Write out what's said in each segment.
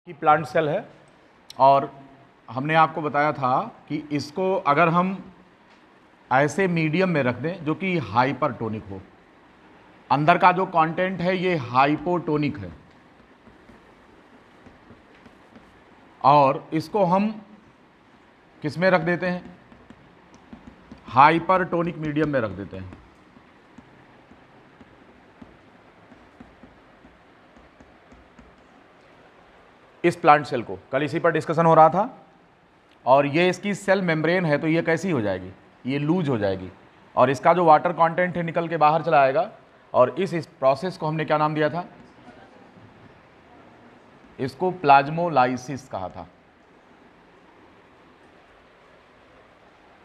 की plant cell है और हमने आपको बताया था कि इसको अगर हम ऐसे मीडियम में रख दें जो कि हाइपरटोनिक हो, अंदर का जो कंटेंट है ये हाइपोटोनिक है और इसको हम किस में रख देते हैं, हाइपरटोनिक मीडियम में रख देते हैं। इस प्लांट सेल को कल इसी पर डिस्कशन हो रहा था और ये इसकी सेल मेम्ब्रेन है तो ये कैसी हो जाएगी, ये लूज हो जाएगी और इसका जो वाटर कंटेंट है निकल के बाहर चला आएगा और इस प्रोसेस को हमने क्या नाम दिया था, इसको प्लाज्मोलाइसिस कहा था।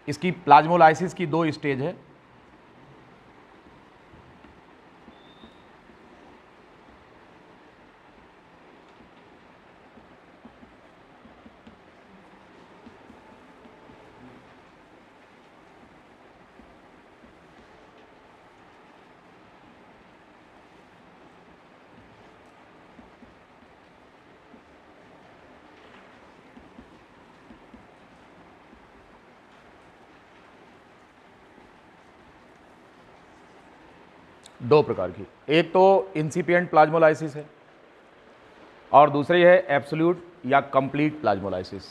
इसकी प्लाज्मोलाइसिस की दो स्टेज है। दो प्रकार की, एक तो इंसिपिएंट प्लाज्मोलाइसिस है और दूसरी है एब्सोल्यूट या कंप्लीट प्लाज्मोलाइसिस।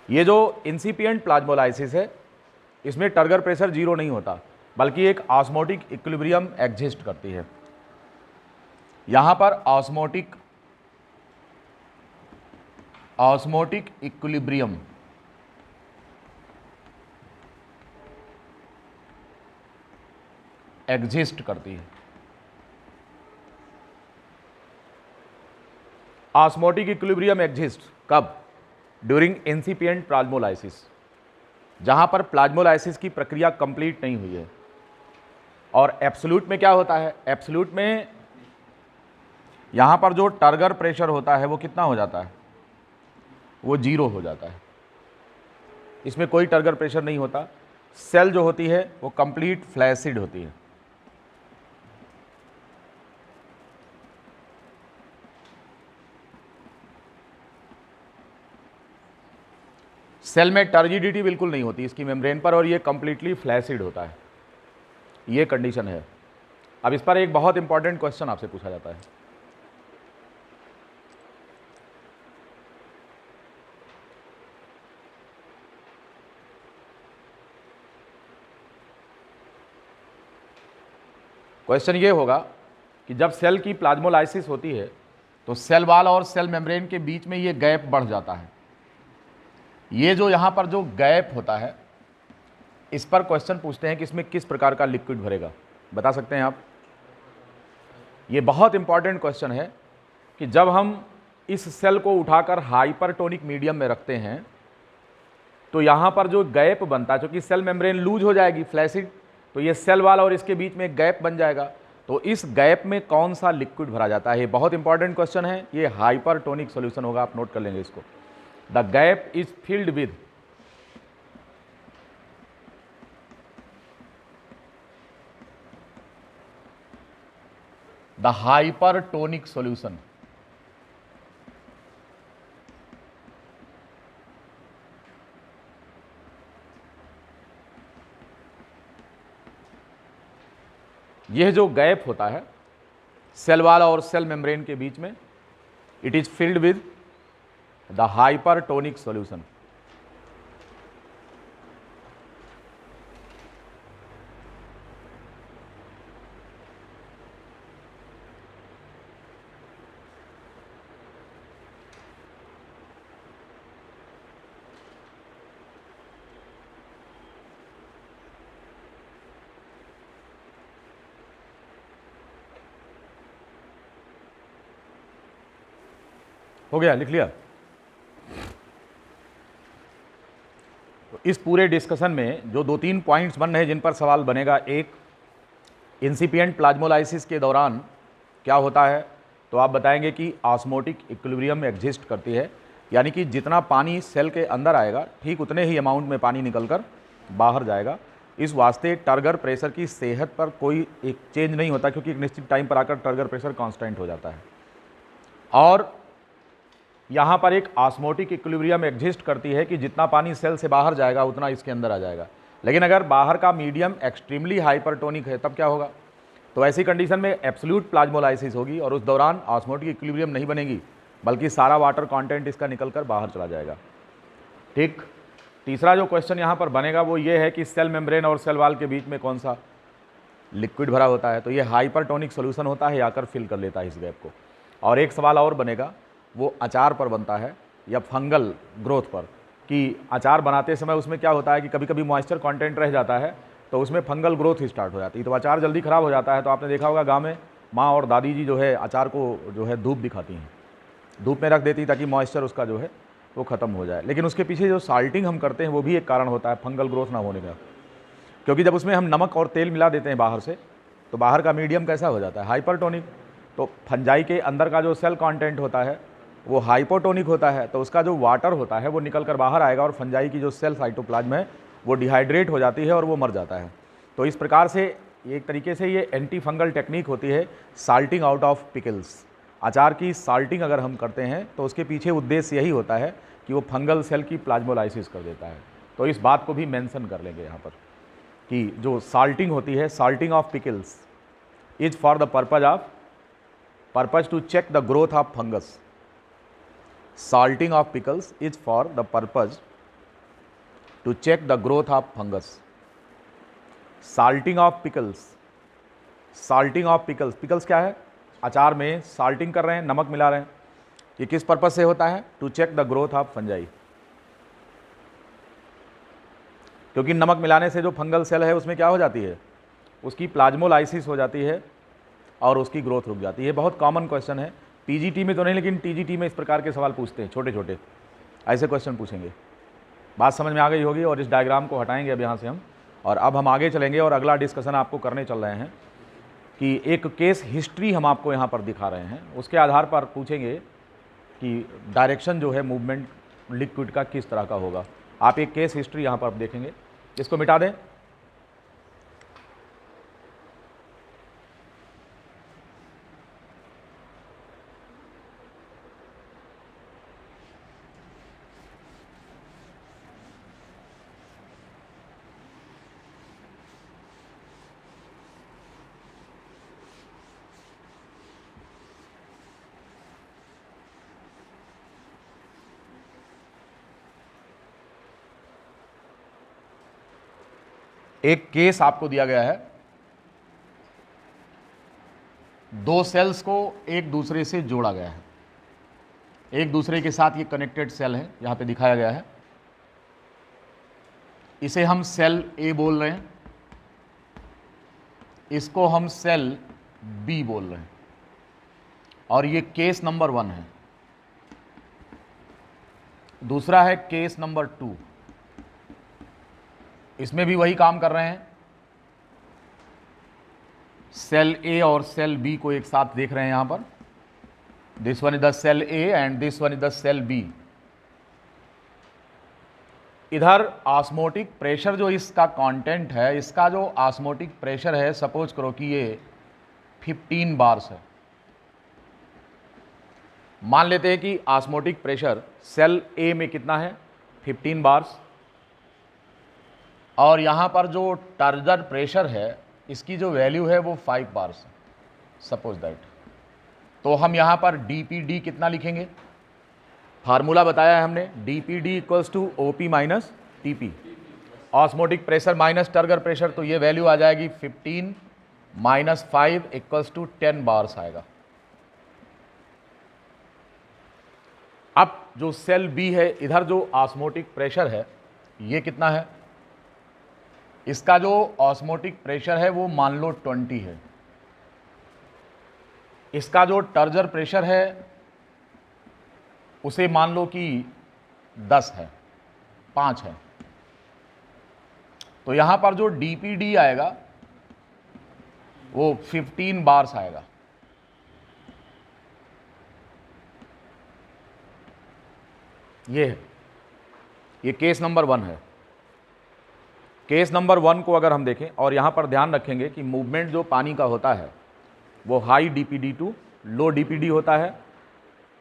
ये जो इंसिपिएंट प्लाज्मोलाइसिस है इसमें टर्गर प्रेशर जीरो नहीं होता बल्कि एक ऑस्मोटिक इक्विलिब्रियम एग्जिस्ट करती है। यहां पर ऑस्मोटिक इक्विलिब्रियम एग्जिस्ट करती है। ऑस्मोटिक इक्विलिब्रियम एग्जिस्ट कब, ड्यूरिंग इंसिपिएंट प्लाज्मोलाइसिस, जहां पर प्लाज्मोलाइसिस की प्रक्रिया कंप्लीट नहीं हुई है। और एब्सोल्यूट में क्या होता है, एब्सोल्यूट में यहां पर जो टर्गर प्रेशर होता है वो कितना हो जाता है, वो जीरो हो जाता है। इसमें कोई टर्गर प्रेशर नहीं होता। सेल जो होती है वो कंप्लीट फ्लैसिड होती है। सेल में टर्जिडिटी बिल्कुल नहीं होती इसकी मेम्ब्रेन पर और ये कंप्लीटली फ्लैसिड होता है। ये कंडीशन है। अब इस पर एक बहुत इंपॉर्टेंट क्वेश्चन आपसे पूछा जाता है। क्वेश्चन ये होगा कि जब सेल की प्लाज्मोलाइसिस होती है तो सेल वॉल और सेल मेम्ब्रेन के बीच में ये गैप बढ़ जाता है। ये जो यहाँ पर जो गैप होता है इस पर क्वेश्चन पूछते हैं कि इसमें किस प्रकार का लिक्विड भरेगा, बता सकते हैं आप। ये बहुत इंपॉर्टेंट क्वेश्चन है कि जब हम इस सेल को उठाकर हाइपरटोनिक मीडियम में रखते हैं तो यहाँ पर जो गैप बनता है, क्योंकि सेल मेम्ब्रेन लूज हो जाएगी फ्लैसिड, तो ये सेल वॉल और इसके बीच में एक गैप बन जाएगा। तो इस गैप में कौन सा लिक्विड भरा जाता है, ये बहुत इंपॉर्टेंट क्वेश्चन है। ये हाइपरटोनिक सॉल्यूशन होगा, आप नोट कर लेंगे इसको। The gap is filled with the hypertonic solution. यह जो गैप होता है सेल वॉल और सेल मेम्ब्रेन के बीच में, it is filled with the hypertonic solution. हो गया, लिख लिया। तो इस पूरे डिस्कशन में जो दो तीन पॉइंट्स बन रहे हैं जिन पर सवाल बनेगा, एक इंसिपिएंट प्लाज्मोलाइसिस के दौरान क्या होता है, तो आप बताएंगे कि ऑस्मोटिक इक्विलिब्रियम एग्जिस्ट करती है, यानी कि जितना पानी सेल के अंदर आएगा ठीक उतने ही अमाउंट में पानी निकलकर बाहर जाएगा। इस वास्ते टर्गर प्रेशर की सेहत पर कोई एक चेंज नहीं होता, क्योंकि एक निश्चित टाइम पर आकर टर्गर प्रेशर कांस्टेंट हो जाता है। और यहाँ पर एक ऑस्मोटिक इक्विलिब्रियम एग्जिस्ट करती है कि जितना पानी सेल से बाहर जाएगा उतना इसके अंदर आ जाएगा। लेकिन अगर बाहर का मीडियम एक्सट्रीमली हाइपरटोनिक है तब क्या होगा? तो ऐसी कंडीशन में एब्सोल्यूट प्लाज्मोलाइसिस होगी और उस दौरान ऑस्मोटिक इक्विलिब्रियम नहीं बनेगी, बल्कि सारा वाटर कंटेंट इसका निकलकर बाहर चला जाएगा। ठीक। तीसरा जो क्वेश्चन यहाँ पर बनेगा वो ये है कि सेल मेम्ब्रेन और सेल वॉल के बीच में कौन सा लिक्विड भरा होता है? तो ये हाइपरटोनिक सॉल्यूशन होता है, आकर फिल कर लेता है इस गैप को। और एक सवाल और बनेगा, वो अचार पर बनता है या फंगल ग्रोथ पर, कि अचार बनाते समय उसमें क्या होता है कि कभी कभी मॉइस्चर कंटेंट रह जाता है तो उसमें फंगल ग्रोथ ही स्टार्ट हो जाती है, तो अचार जल्दी ख़राब हो जाता है। तो आपने देखा होगा गांव में माँ और दादी जी जो है अचार को जो है धूप दिखाती हैं, धूप में रख देती ताकि मॉइस्चर उसका जो है वो ख़त्म हो जाए। लेकिन उसके पीछे जो साल्टिंग हम करते हैं वो भी एक कारण होता है फंगल ग्रोथ ना होने का, क्योंकि जब उसमें हम नमक और तेल मिला देते हैं बाहर से तो बाहर का मीडियम कैसा हो जाता है? हाइपरटोनिक। तो फंजाई के अंदर का जो सेल कंटेंट होता है वो हाइपोटोनिक होता है, तो उसका जो वाटर होता है वो निकल कर बाहर आएगा और फंजाई की जो सेल साइटोप्लाज्म है वो डिहाइड्रेट हो जाती है और वो मर जाता है। तो इस प्रकार से एक तरीके से ये एंटी फंगल टेक्निक होती है, साल्टिंग आउट ऑफ पिकल्स। अचार की साल्टिंग अगर हम करते हैं तो उसके पीछे उद्देश्य यही होता है कि वो फंगल सेल की प्लाज्मोलाइसिस कर देता है। तो इस बात को भी मेंशन कर लेंगे यहाँ पर कि जो साल्टिंग होती है, salting of pickles is for the purpose to check the growth of fungus. Salting of pickles is for the purpose to check the growth of fungus. Salting of pickles, salting of pickles, pickles क्या है? अचार में salting कर रहे हैं, नमक मिला रहे हैं। ये किस पर्पज से होता है? To check the growth of fungi, क्योंकि नमक मिलाने से जो फंगल सेल है उसमें क्या हो जाती है? उसकी प्लाज्मोलाइसिस हो जाती है और उसकी ग्रोथ रुक जाती है। बहुत कॉमन क्वेश्चन है, पीजीटी में तो नहीं लेकिन टीजीटी में इस प्रकार के सवाल पूछते हैं, छोटे छोटे ऐसे क्वेश्चन पूछेंगे। बात समझ में आ गई होगी। और इस डायग्राम को हटाएंगे अब यहाँ से हम, और अब हम आगे चलेंगे और अगला डिस्कशन आपको करने चल रहे हैं कि एक केस हिस्ट्री हम आपको यहाँ पर दिखा रहे हैं, उसके आधार पर पूछेंगे कि डायरेक्शन जो है मूवमेंट लिक्विड का किस तरह का होगा। आप एक केस हिस्ट्री यहाँ पर देखेंगे, इसको मिटा दें। एक केस आपको दिया गया है, दो सेल्स को एक दूसरे से जोड़ा गया है, एक दूसरे के साथ ये कनेक्टेड सेल है, यहां पे दिखाया गया है। इसे हम सेल ए बोल रहे हैं, इसको हम सेल बी बोल रहे हैं, और ये केस नंबर 1 है। दूसरा है केस नंबर 2, इसमें भी वही काम कर रहे हैं, सेल ए और सेल बी को एक साथ देख रहे हैं यहां पर। This one is the cell A and this one is the cell B. इधर ऑस्मोटिक प्रेशर जो इसका कंटेंट है, इसका जो ऑस्मोटिक प्रेशर है, सपोज करो कि ये 15 बार्स है। मान लेते हैं कि ऑस्मोटिक प्रेशर सेल ए में कितना है? 15 बार्स। और यहाँ पर जो टर्जर प्रेशर है इसकी जो वैल्यू है वो 5 बार्स है, सपोज दैट। तो हम यहाँ पर dPd कितना लिखेंगे? फार्मूला बताया है हमने, dPd equals to OP minus TP, osmotic pressure minus turgor pressure. तो ये वैल्यू आ जाएगी 15 माइनस 5 इक्वल्स टू 10 बार्स आएगा। अब जो सेल बी है, इधर जो ऑस्मोटिक प्रेशर है ये कितना है? इसका जो ऑस्मोटिक प्रेशर है वो मान लो 20 है। इसका जो टर्जर प्रेशर है उसे मान लो कि 10 है, 5 है। तो यहां पर जो dPd आएगा वो 15 बार्स आएगा। ये है, ये केस नंबर 1 है। केस नंबर 1 को अगर हम देखें और यहाँ पर ध्यान रखेंगे कि मूवमेंट जो पानी का होता है वो high dPd to low dPd होता है।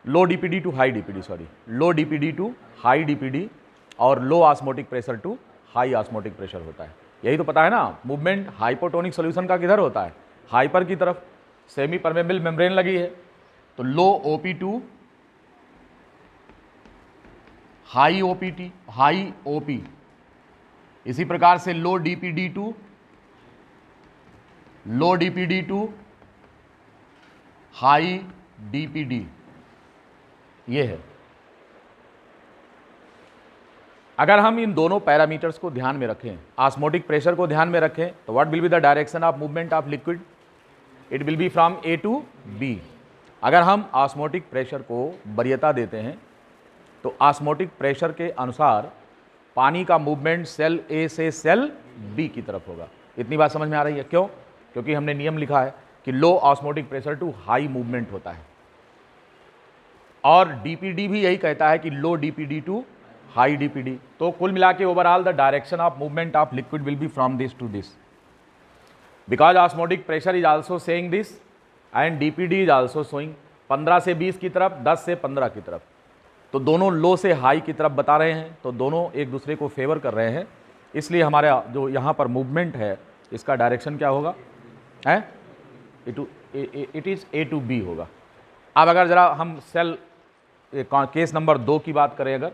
Low DPD to high DPD, sorry, low DPD to high DPD और low osmotic pressure to high osmotic pressure होता है। यही तो पता है ना, मूवमेंट हाइपोटोनिक सॉल्यूशन का किधर होता है, हाइपर की तरफ, सेमी परमेबल मेम्ब्रेन लगी है, तो low OP to high OPT, high OP, इसी प्रकार से low DPD to high DPD, ये है। अगर हम इन दोनों पैरामीटर्स को ध्यान में रखें, ऑस्मोटिक प्रेशर को ध्यान में रखें, तो what will be the direction of movement of liquid, it will be from A to B. अगर हम ऑस्मोटिक प्रेशर को वरीयता देते हैं तो ऑस्मोटिक प्रेशर के अनुसार पानी का मूवमेंट सेल ए से सेल बी की तरफ होगा। इतनी बात समझ में आ रही है? क्यों? क्योंकि हमने नियम लिखा है कि low osmotic pressure to high movement होता है, और डीपीडी भी यही कहता है कि low DPD to high DPD. तो कुल मिला के overall the direction of movement of liquid will be from this to this, because osmotic pressure is also saying this and DPD is also showing 15 से 20 की तरफ, 10 से 15 की तरफ, तो दोनों लो से हाई की तरफ बता रहे हैं, तो दोनों एक दूसरे को फेवर कर रहे हैं। इसलिए हमारा जो यहाँ पर मूवमेंट है इसका डायरेक्शन क्या होगा, है it is A to B होगा। अब अगर जरा हम सेल केस नंबर 2 की बात करें, अगर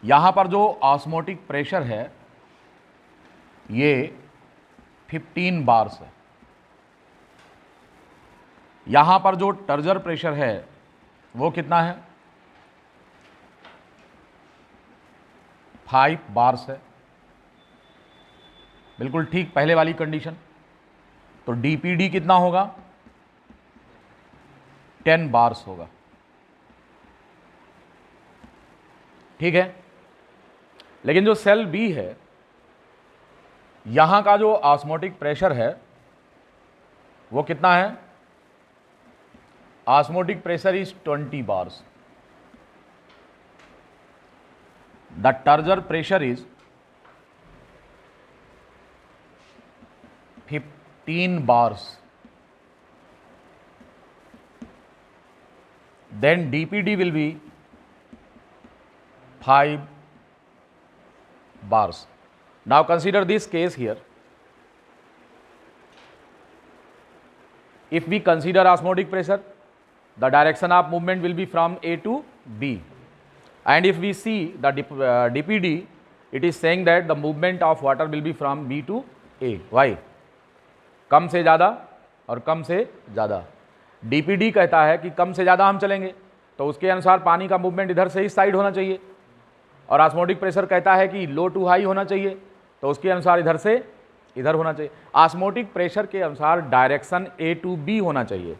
यहाँ पर जो ऑस्मोटिक प्रेशर है ये 15 बार्स है, यहाँ पर जो टर्जर प्रेशर है वो कितना है, 5 बार्स है, बिल्कुल ठीक पहले वाली कंडीशन। तो डीपीडी कितना होगा, 10 बार्स होगा, ठीक है। लेकिन जो सेल बी है, यहां का जो ऑस्मोटिक प्रेशर है वो कितना है, osmotic pressure is 20 bars, the turgor pressure is 15 bars, then DPD will be 5 bars. Now consider this case here. If we consider osmotic pressure, the direction of movement will be from A to B, and if we see the DPD, it is saying that the movement of water will be from B to A. Why? कम से ज़्यादा और कम से ज़्यादा। DPD कहता है कि कम से ज़्यादा हम चलेंगे तो उसके अनुसार पानी का मूवमेंट इधर से इस साइड होना चाहिए, और ऑस्मोटिक प्रेशर कहता है कि लो टू हाई होना चाहिए तो उसके अनुसार इधर से इधर होना चाहिए। ऑस्मोटिक प्रेशर के अनुसार डायरेक्शन ए टू बी होना चाहिए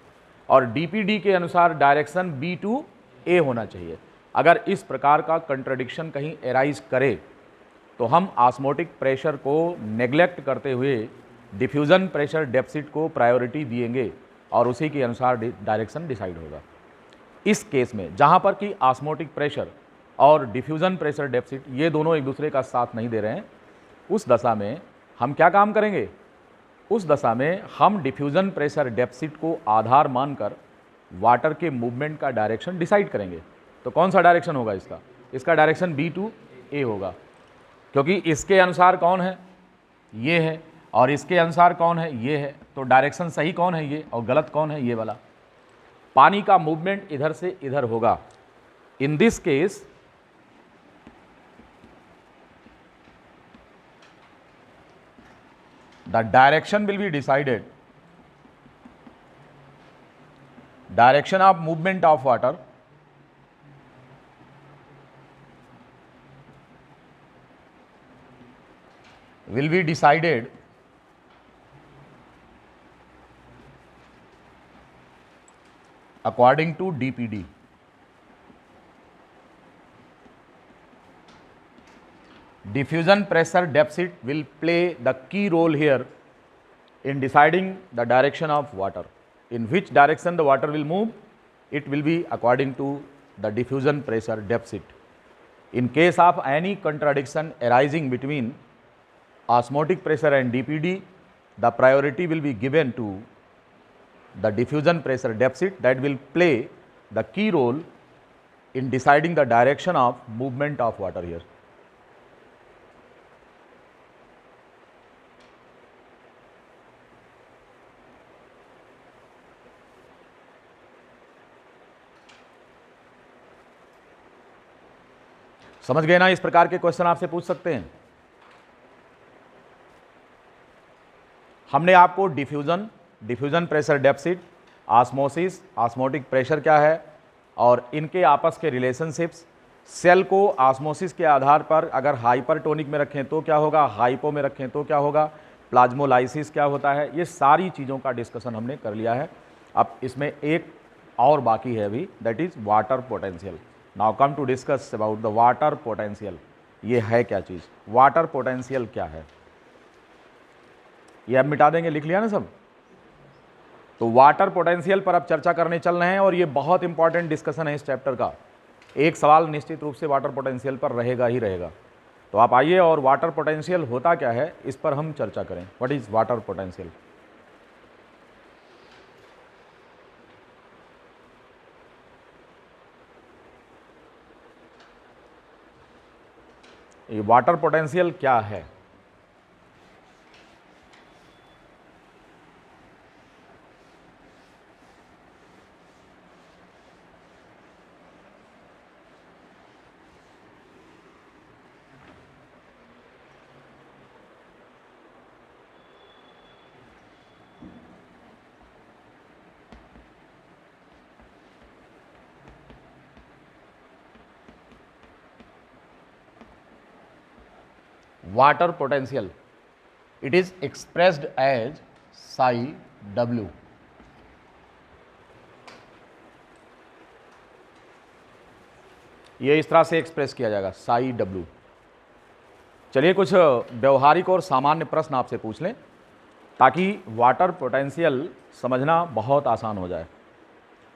और डीपीडी के अनुसार डायरेक्शन बी टू ए होना चाहिए। अगर इस प्रकार का कंट्रडिक्शन कहीं एराइज करे तो हम ऑस्मोटिक प्रेशर को नेग्लेक्ट करते हुए डिफ्यूज़न प्रेशर डेफिसिट को प्रायोरिटी दिएंगे और उसी के अनुसार डायरेक्शन डिसाइड होगा। इस केस में जहाँ पर कि ऑस्मोटिक प्रेशर और डिफ्यूज़न प्रेशर डेफिसिट ये दोनों एक दूसरे का साथ नहीं दे रहे हैं, उस दशा में हम क्या काम करेंगे, उस दशा में हम डिफ्यूज़न प्रेशर डेफिसिट को आधार मानकर वाटर के मूवमेंट का डायरेक्शन डिसाइड करेंगे। तो कौन सा डायरेक्शन होगा इसका, इसका डायरेक्शन बी टू ए होगा, क्योंकि इसके अनुसार कौन है, ये है, और इसके अनुसार कौन है, ये है। तो डायरेक्शन सही कौन है, ये, और गलत कौन है, ये वाला। पानी का मूवमेंट इधर से इधर होगा। In this case the direction will be decided, direction of movement of water will be decided according to DPD. Diffusion pressure deficit will play the key role here in deciding the direction of water. In which direction the water will move, it will be according to the diffusion pressure deficit. In case of any contradiction arising between osmotic pressure and DPD, the priority will be given to the diffusion pressure deficit that will play the key role in deciding the direction of movement of water here. समझ गए ना? इस प्रकार के question आपसे पूछ सकते हैं। हमने आपको diffusion pressure deficit, osmosis, osmotic pressure क्या है और इनके आपस के रिलेशनशिप्स, सेल को ऑस्मोसिस के आधार पर अगर हाइपरटोनिक में रखें तो क्या होगा, हाइपो में रखें तो क्या होगा, प्लाज्मोलाइसिस क्या होता है, ये सारी चीज़ों का डिस्कशन हमने कर लिया है। अब इसमें एक और बाकी है अभी, that is water potential. Now come to discuss about the water potential. ये है क्या चीज़, वाटर पोटेंशियल क्या है, ये अब मिटा देंगे, लिख लिया ना सब। तो वाटर पोटेंशियल पर अब चर्चा करने चल रहे हैं और ये बहुत इंपॉर्टेंट डिस्कशन है इस चैप्टर का। एक सवाल निश्चित रूप से वाटर पोटेंशियल पर रहेगा ही रहेगा। तो आप आइए और वाटर पोटेंशियल होता क्या है इस पर हम चर्चा करें। What is water potential? ये वाटर पोटेंशियल क्या है? Water potential, it is expressed as psi w। ये इस तरह से एक्सप्रेस किया जाएगा, psi w। चलिए कुछ व्यवहारिक और सामान्य प्रश्न आपसे पूछ लें ताकि वाटर पोटेंशियल समझना बहुत आसान हो जाए।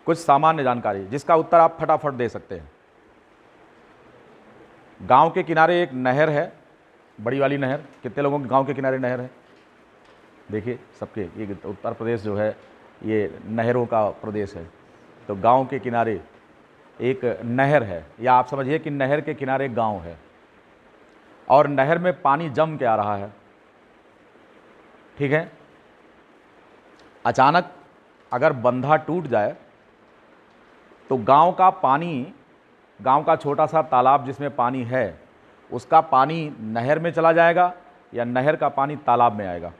कुछ सामान्य जानकारी जिसका उत्तर आप फटाफट दे सकते हैं। गांव के किनारे एक नहर है, बड़ी वाली नहर। कितने लोगों के गांव के किनारे नहर है? देखिए सबके, ये उत्तर प्रदेश जो है ये नहरों का प्रदेश है। तो गांव के किनारे एक नहर है, या आप समझिए कि नहर के किनारे गांव है और नहर में पानी जम के आ रहा है, ठीक है। अचानक अगर बंधा टूट जाए तो गांव का पानी, गांव का छोटा सा तालाब जिसमें पानी है, उसका पानी नहर में चला जाएगा या नहर का पानी तालाब में आएगा?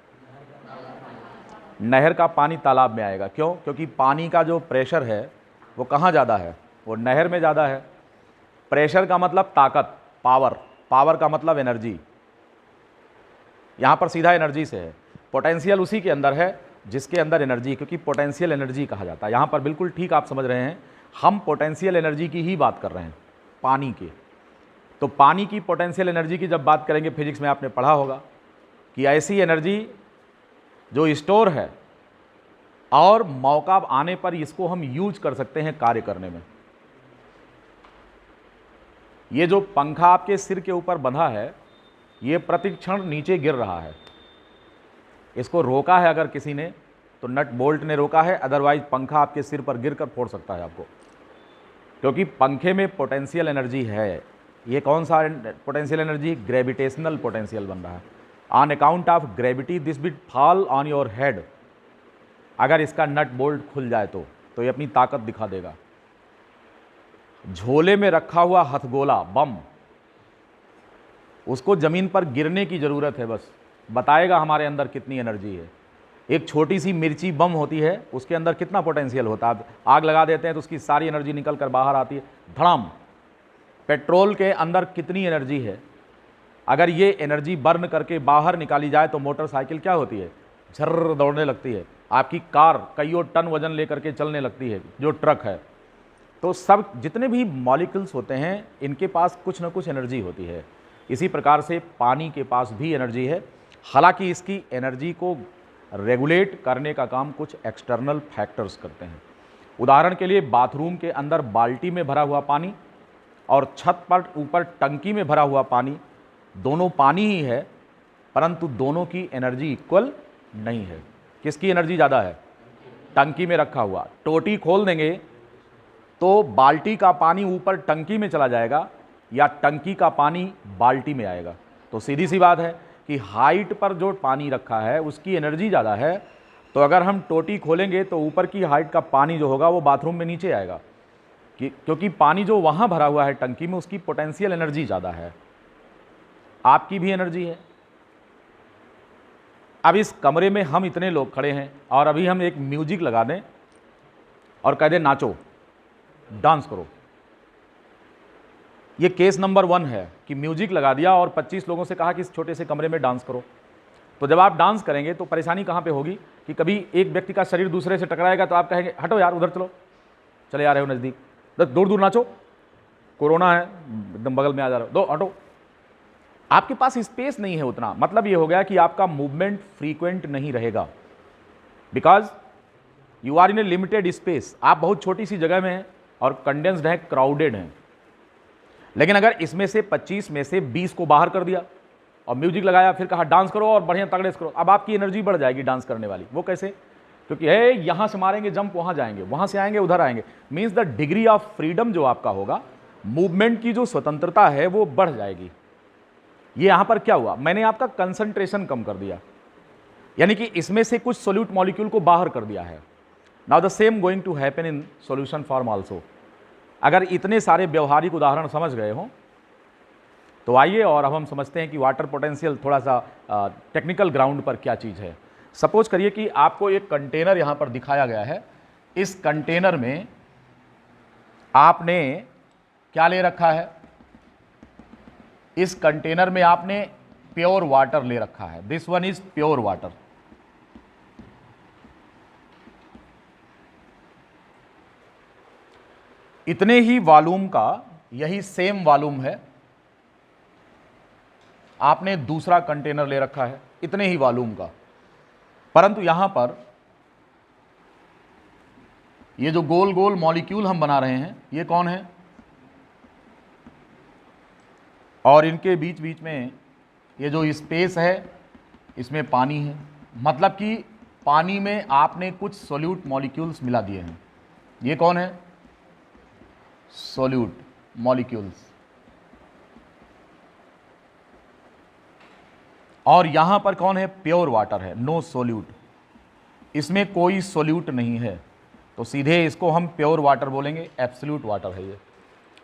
नहर का पानी तालाब में आएगा। क्यों? क्योंकि पानी का जो प्रेशर है वो कहाँ ज़्यादा है? वो नहर में ज़्यादा है। प्रेशर का मतलब ताकत, पावर, पावर का मतलब एनर्जी। यहाँ पर सीधा एनर्जी से है। पोटेंशियल उसी के अंदर है जिसके अंदर एनर्जी, क्योंकि पोटेंशियल एनर्जी कहा जाता है। यहाँ पर बिल्कुल ठीक आप समझ रहे हैं, हम पोटेंशियल एनर्जी की ही बात कर रहे हैं, पानी की। तो पानी की पोटेंशियल एनर्जी की जब बात करेंगे, फिजिक्स में आपने पढ़ा होगा कि ऐसी एनर्जी जो स्टोर है और मौका आने पर इसको हम यूज कर सकते हैं कार्य करने में। ये जो पंखा आपके सिर के ऊपर बंधा है, ये प्रतिक्षण नीचे गिर रहा है। इसको रोका है अगर किसी ने तो नट बोल्ट ने रोका है, अदरवाइज पंखा आपके सिर पर गिरकर फोड़ सकता है आपको, क्योंकि पंखे में पोटेंशियल एनर्जी है। ये कौन सा पोटेंशियल एनर्जी? ग्रेविटेशनल पोटेंशियल बन रहा है। On account of gravity this will fall on your head. अगर इसका नट बोल्ट खुल जाए तो ये अपनी ताकत दिखा देगा। झोले में रखा हुआ हथगोला, बम, उसको जमीन पर गिरने की जरूरत है, बस बताएगा हमारे अंदर कितनी एनर्जी है। एक छोटी सी मिर्ची बम होती है, उसके अंदर कितना पोटेंशियल होता है। आग लगा देते हैं तो उसकी सारी एनर्जी निकल कर बाहर आती है, धड़ाम। पेट्रोल के अंदर कितनी एनर्जी है, अगर ये एनर्जी बर्न करके बाहर निकाली जाए तो मोटरसाइकिल क्या होती है? झर्र दौड़ने लगती है। आपकी कार कईयों टन वजन लेकर के चलने लगती है, जो ट्रक है। तो सब जितने भी मॉलिक्यूल्स होते हैं, इनके पास कुछ ना कुछ एनर्जी होती है। इसी प्रकार से पानी के पास भी एनर्जी है। हालांकि इसकी एनर्जी को रेगुलेट करने का काम कुछ एक्सटर्नल फैक्टर्स करते हैं। उदाहरण के लिए बाथरूम के अंदर बाल्टी में भरा हुआ पानी और छत पर ऊपर टंकी में भरा हुआ पानी, दोनों पानी ही है, परंतु दोनों की एनर्जी इक्वल नहीं है। किसकी एनर्जी ज़्यादा है? टंकी में रखा हुआ। टोटी खोल देंगे तो बाल्टी का पानी ऊपर टंकी में चला जाएगा या टंकी का पानी बाल्टी में आएगा। तो सीधी सी बात है कि हाइट पर जो पानी रखा है उसकी एनर्जी ज़्यादा है, तो अगर हम टोटी खोलेंगे तो ऊपर की हाइट का पानी जो होगा वो बाथरूम में नीचे आएगा, क्योंकि पानी जो वहाँ भरा हुआ है टंकी में उसकी पोटेंशियल एनर्जी ज़्यादा है, आपकी भी एनर्जी है। अब इस कमरे में हम इतने लोग खड़े हैं और अभी हम एक म्यूजिक लगा दें और कह दें नाचो, डांस करो, ये केस नंबर 1 है कि म्यूजिक लगा दिया और 25 लोगों से कहा कि इस छोटे से कमरे में डांस करो। तो जब आप डांस करेंगे तो परेशानी कहाँ पे होगी कि कभी एक व्यक्ति का शरीर दूसरे से टकराएगा तो आप कहेंगे हटो यार उधर चलो, चले आ रहे हो नज़दीक, दूर दूर नाचो, कोरोना है एकदम बगल में आ जा रहा हो, दो हटो। आपके पास स्पेस नहीं है उतना, मतलब ये हो गया कि आपका मूवमेंट फ्रीक्वेंट नहीं रहेगा, because you are in a limited space. आप बहुत छोटी सी जगह में हैं और कंडेंस्ड हैं, क्राउडेड हैं। लेकिन अगर इसमें से 25 में से 20 को बाहर कर दिया और म्यूजिक लगाया, फिर कहा डांस करो और बढ़िया तगड़े से करो, अब आपकी एनर्जी बढ़ जाएगी डांस करने वाली। वो कैसे? क्योंकि है यहां से मारेंगे जंप, वहां जाएंगे, वहां से आएंगे उधर आएंगे, means the degree of freedom जो आपका होगा, मूवमेंट की जो स्वतंत्रता है वो बढ़ जाएगी। ये यहां पर क्या हुआ, मैंने आपका कंसंट्रेशन कम कर दिया, यानी कि इसमें से कुछ सोल्यूट मॉलिक्यूल को बाहर कर दिया है। Now the same going to happen in solution form also. अगर इतने सारे व्यवहारिक उदाहरण समझ गए हो तो आइए और अब हम समझते हैं कि वाटर पोटेंशियल थोड़ा सा टेक्निकल ग्राउंड पर क्या चीज़ है। सपोज करिए कि आपको एक कंटेनर यहाँ पर दिखाया गया है, इस कंटेनर में आपने क्या ले रखा है, इस कंटेनर में आपने प्योर वाटर ले रखा है, this one is pure water. इतने ही वॉल्यूम का यही सेम वॉल्यूम है, आपने दूसरा कंटेनर ले रखा है इतने ही वॉल्यूम का, परंतु यहां पर ये जो गोल गोल मॉलिक्यूल हम बना रहे हैं ये कौन है, और इनके बीच बीच में ये जो स्पेस है इसमें पानी है, मतलब कि पानी में आपने कुछ सोल्यूट मॉलिक्यूल्स मिला दिए हैं। ये कौन है, सोल्यूट मॉलिक्यूल्स। और यहां पर कौन है, प्योर वाटर है, नो सोल्यूट, इसमें कोई सोल्यूट नहीं है, तो सीधे इसको हम प्योर वाटर बोलेंगे, एब्सोल्यूट वाटर है ये।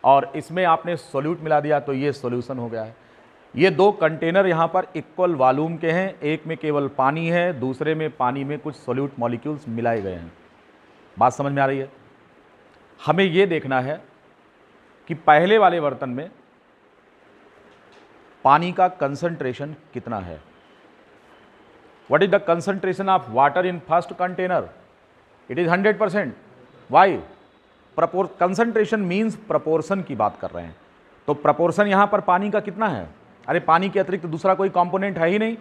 और इसमें आपने सोल्यूट मिला दिया तो ये सॉल्यूशन हो गया है। ये दो कंटेनर यहां पर इक्वल वॉल्यूम के हैं, एक में केवल पानी है, दूसरे में पानी में कुछ सोल्यूट मॉलिक्यूल्स मिलाए गए हैं। बात समझ में आ रही है? हमें ये देखना है कि पहले वाले बर्तन में पानी का कंसंट्रेशन कितना है। What is the concentration of water in first container? It is 100%। Why? Concentration means proportion की बात कर रहे हैं, तो प्रपोर्शन यहां पर पानी का कितना है, अरे पानी के अतिरिक्त दूसरा कोई कंपोनेंट है ही नहीं,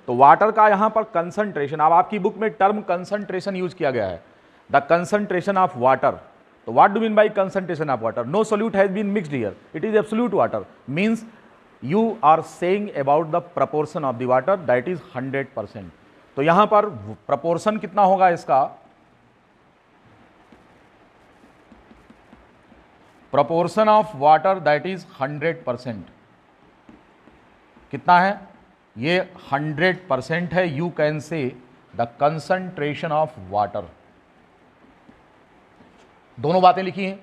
तो वाटर का यहां पर कंसंट्रेशन, अब आपकी बुक में टर्म कंसंट्रेशन यूज किया गया है, द कंसंट्रेशन ऑफ वाटर। तो what do mean by concentration of water? No solute has been mixed here, it is absolute water, means you are saying about the proportion of the water, that is 100%। तो यहां पर proportion कितना होगा इसका, proportion of water that is 100%। कितना है ये? 100% है। You can say the concentration of water. दोनों बातें लिखी हैं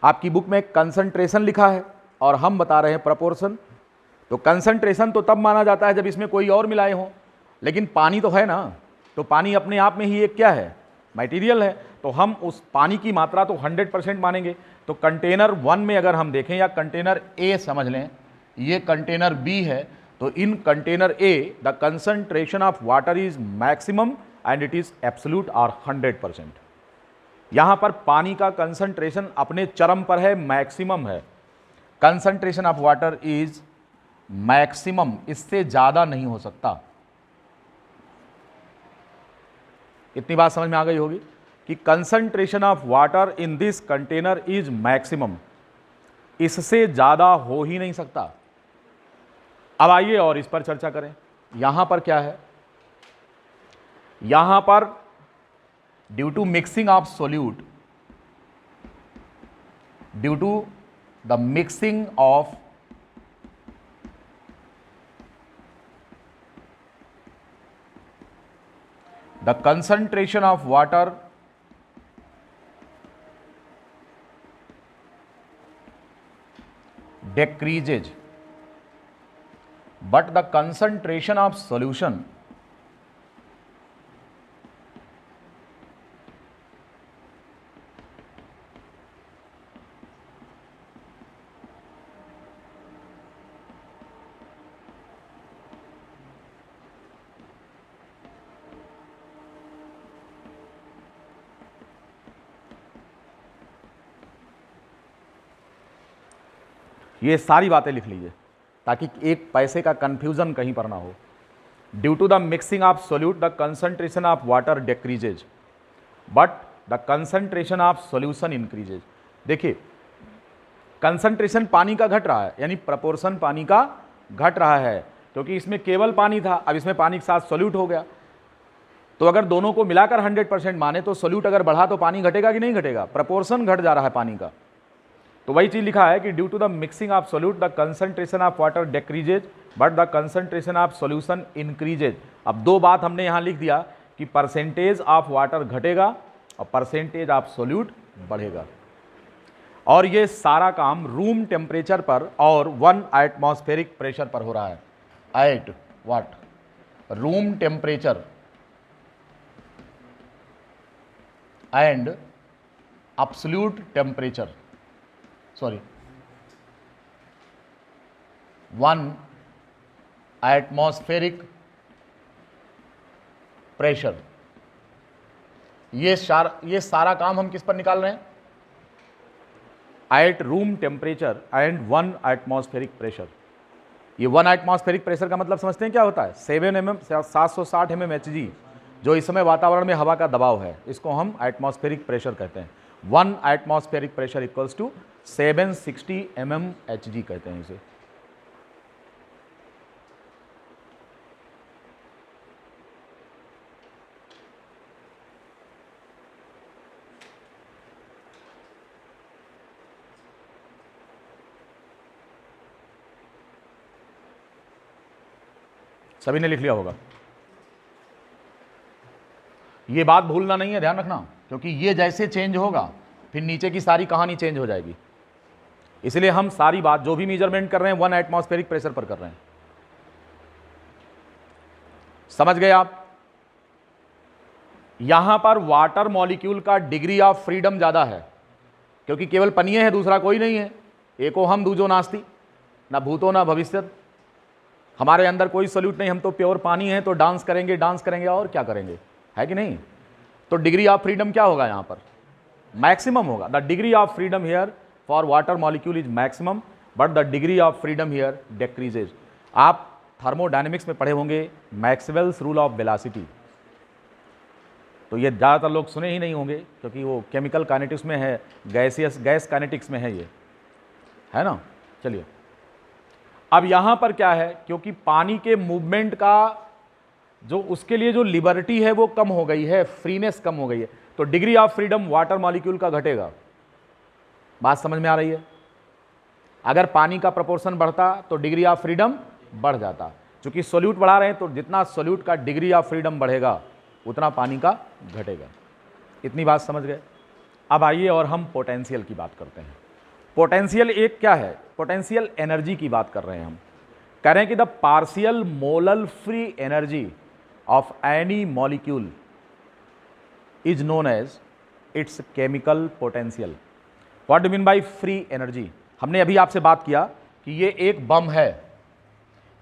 आपकी बुक में, कंसंट्रेशन लिखा है और हम बता रहे हैं प्रपोर्शन। तो कंसंट्रेशन तो तब माना जाता है जब इसमें कोई और मिलाए हो, लेकिन पानी तो है ना, तो पानी अपने आप में ही एक क्या है, मटेरियल है, तो हम उस पानी की मात्रा तो 100% मानेंगे। तो कंटेनर 1 में अगर हम देखें, या कंटेनर ए समझ लें, ये कंटेनर बी है, तो इन container A the concentration of water is maximum and it is absolute और 100%। यहां पर पानी का कंसंट्रेशन अपने चरम पर है, मैक्सिमम है, concentration of water is maximum, इससे ज्यादा नहीं हो सकता। इतनी बात समझ में आ गई होगी कि concentration of water in this container is maximum, इससे ज्यादा हो ही नहीं सकता। अब आइए और इस पर चर्चा करें। यहां पर क्या है, यहां पर due to mixing of solute due to the mixing of the concentration of water decreases, but the concentration of solution ये सारी बातें लिख लीजिए ताकि एक पैसे का कंफ्यूजन कहीं पर ना हो। Due to the mixing of solute the concentration of water decreases but the concentration of solution increases. देखिए कंसंट्रेशन पानी का घट रहा है, यानी प्रपोर्शन पानी का घट रहा है, क्योंकि इसमें केवल पानी था, अब इसमें पानी के साथ सोल्यूट हो गया। तो अगर दोनों को मिलाकर 100% माने तो सोल्यूट अगर बढ़ा तो पानी घटेगा कि नहीं घटेगा, प्रपोर्शन घट जा रहा है पानी का। तो वही चीज लिखा है कि due to the mixing of solute the concentration of water decreases but the concentration of solution increases. अब दो बात हमने यहां लिख दिया कि परसेंटेज ऑफ वाटर घटेगा और परसेंटेज ऑफ सोल्यूट बढ़ेगा। और ये सारा काम रूम टेम्परेचर पर और 1 एटमॉस्फेरिक प्रेशर पर हो रहा है। At what? Room temperature and absolute temperature, sorry 1 atmospheric pressure. ये सारा काम हम किस पर निकाल रहे हैं? Eight room temperature and 1 atmospheric pressure. ये 1 एटमॉस्फेरिक प्रेशर का मतलब समझते हैं क्या होता है? 760 mmHg, जो इस समय वातावरण में हवा का दबाव है, इसको हम एटमॉस्फेरिक प्रेशर कहते हैं। 1 atmospheric pressure equals to 760 mmHg कहते हैं इसे। सभी ने लिख लिया होगा। ये बात भूलना नहीं है, ध्यान रखना, क्योंकि ये जैसे चेंज होगा फिर नीचे की सारी कहानी चेंज हो जाएगी। इसलिए हम सारी बात जो भी मेजरमेंट कर रहे हैं 1 एटमॉस्फेरिक प्रेशर पर कर रहे हैं। समझ गए आप? यहां पर वाटर मॉलिक्यूल का डिग्री ऑफ फ्रीडम ज्यादा है, क्योंकि केवल पनीय है, दूसरा कोई नहीं है। एको हम दूजो नास्ति, ना भूतो ना भविष्यत। हमारे अंदर कोई सोल्यूट नहीं, हम तो प्योर पानी है, तो डांस करेंगे और क्या करेंगे, है कि नहीं? तो डिग्री ऑफ फ्रीडम क्या होगा यहां पर? मैक्सिमम होगा। The degree of freedom here for water molecule is maximum but the degree of freedom here decreases. आप थर्मोडायनेमिक्स में पढ़े होंगे मैक्सवेल्स रूल ऑफ वेलोसिटी, तो ये ज़्यादातर लोग सुने ही नहीं होंगे, क्योंकि वो केमिकल काइनेटिक्स में है, गैस काइनेटिक्स में है, ये है ना। चलिए अब यहां पर क्या है, क्योंकि पानी के मूवमेंट का जो उसके लिए जो लिबर्टी है वो कम हो गई है, फ्रीनेस कम हो गई है, तो degree of freedom water molecule का घटेगा। बात समझ में आ रही है? अगर पानी का प्रोपोर्शन बढ़ता तो डिग्री ऑफ फ्रीडम बढ़ जाता। चूंकि सोल्यूट बढ़ा रहे हैं तो जितना सोल्यूट का डिग्री ऑफ फ्रीडम बढ़ेगा उतना पानी का घटेगा। इतनी बात समझ गए? अब आइए और हम पोटेंशियल की बात करते हैं। पोटेंशियल एक क्या है? पोटेंशियल एनर्जी की बात कर रहे हैं हम। कह रहे हैं कि the partial molal free energy of any molecule is known as its chemical potential. What do mean by free energy? हमने अभी आपसे बात किया कि ये एक बम है,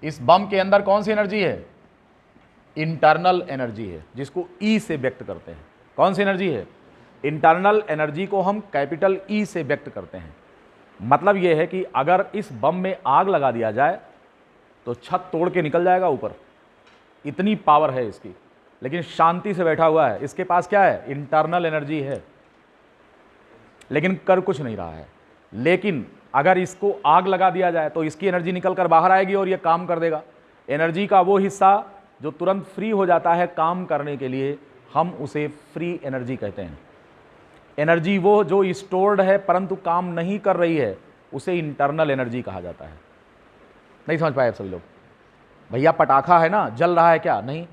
इस बम के अंदर कौन सी एनर्जी है? इंटरनल एनर्जी है, जिसको ई से व्यक्त करते हैं। कौन सी एनर्जी है? इंटरनल एनर्जी को हम कैपिटल ई से व्यक्त करते हैं। मतलब यह है कि अगर इस बम में आग लगा दिया जाए तो छत तोड़ के निकल जाएगा ऊपर, इतनी पावर है इसकी। लेकिन शांति से बैठा हुआ है, इसके पास क्या है? इंटरनल एनर्जी है, लेकिन कर कुछ नहीं रहा है। लेकिन अगर इसको आग लगा दिया जाए तो इसकी एनर्जी निकल कर बाहर आएगी और ये काम कर देगा। एनर्जी का वो हिस्सा जो तुरंत फ्री हो जाता है काम करने के लिए, हम उसे फ्री एनर्जी कहते हैं। एनर्जी वो जो स्टोर्ड है परंतु काम नहीं कर रही है, उसे इंटरनल एनर्जी कहा जाता है। नहीं समझ पाए आप सभी लोग? भैया पटाखा है ना, जल रहा है क्या? नहीं,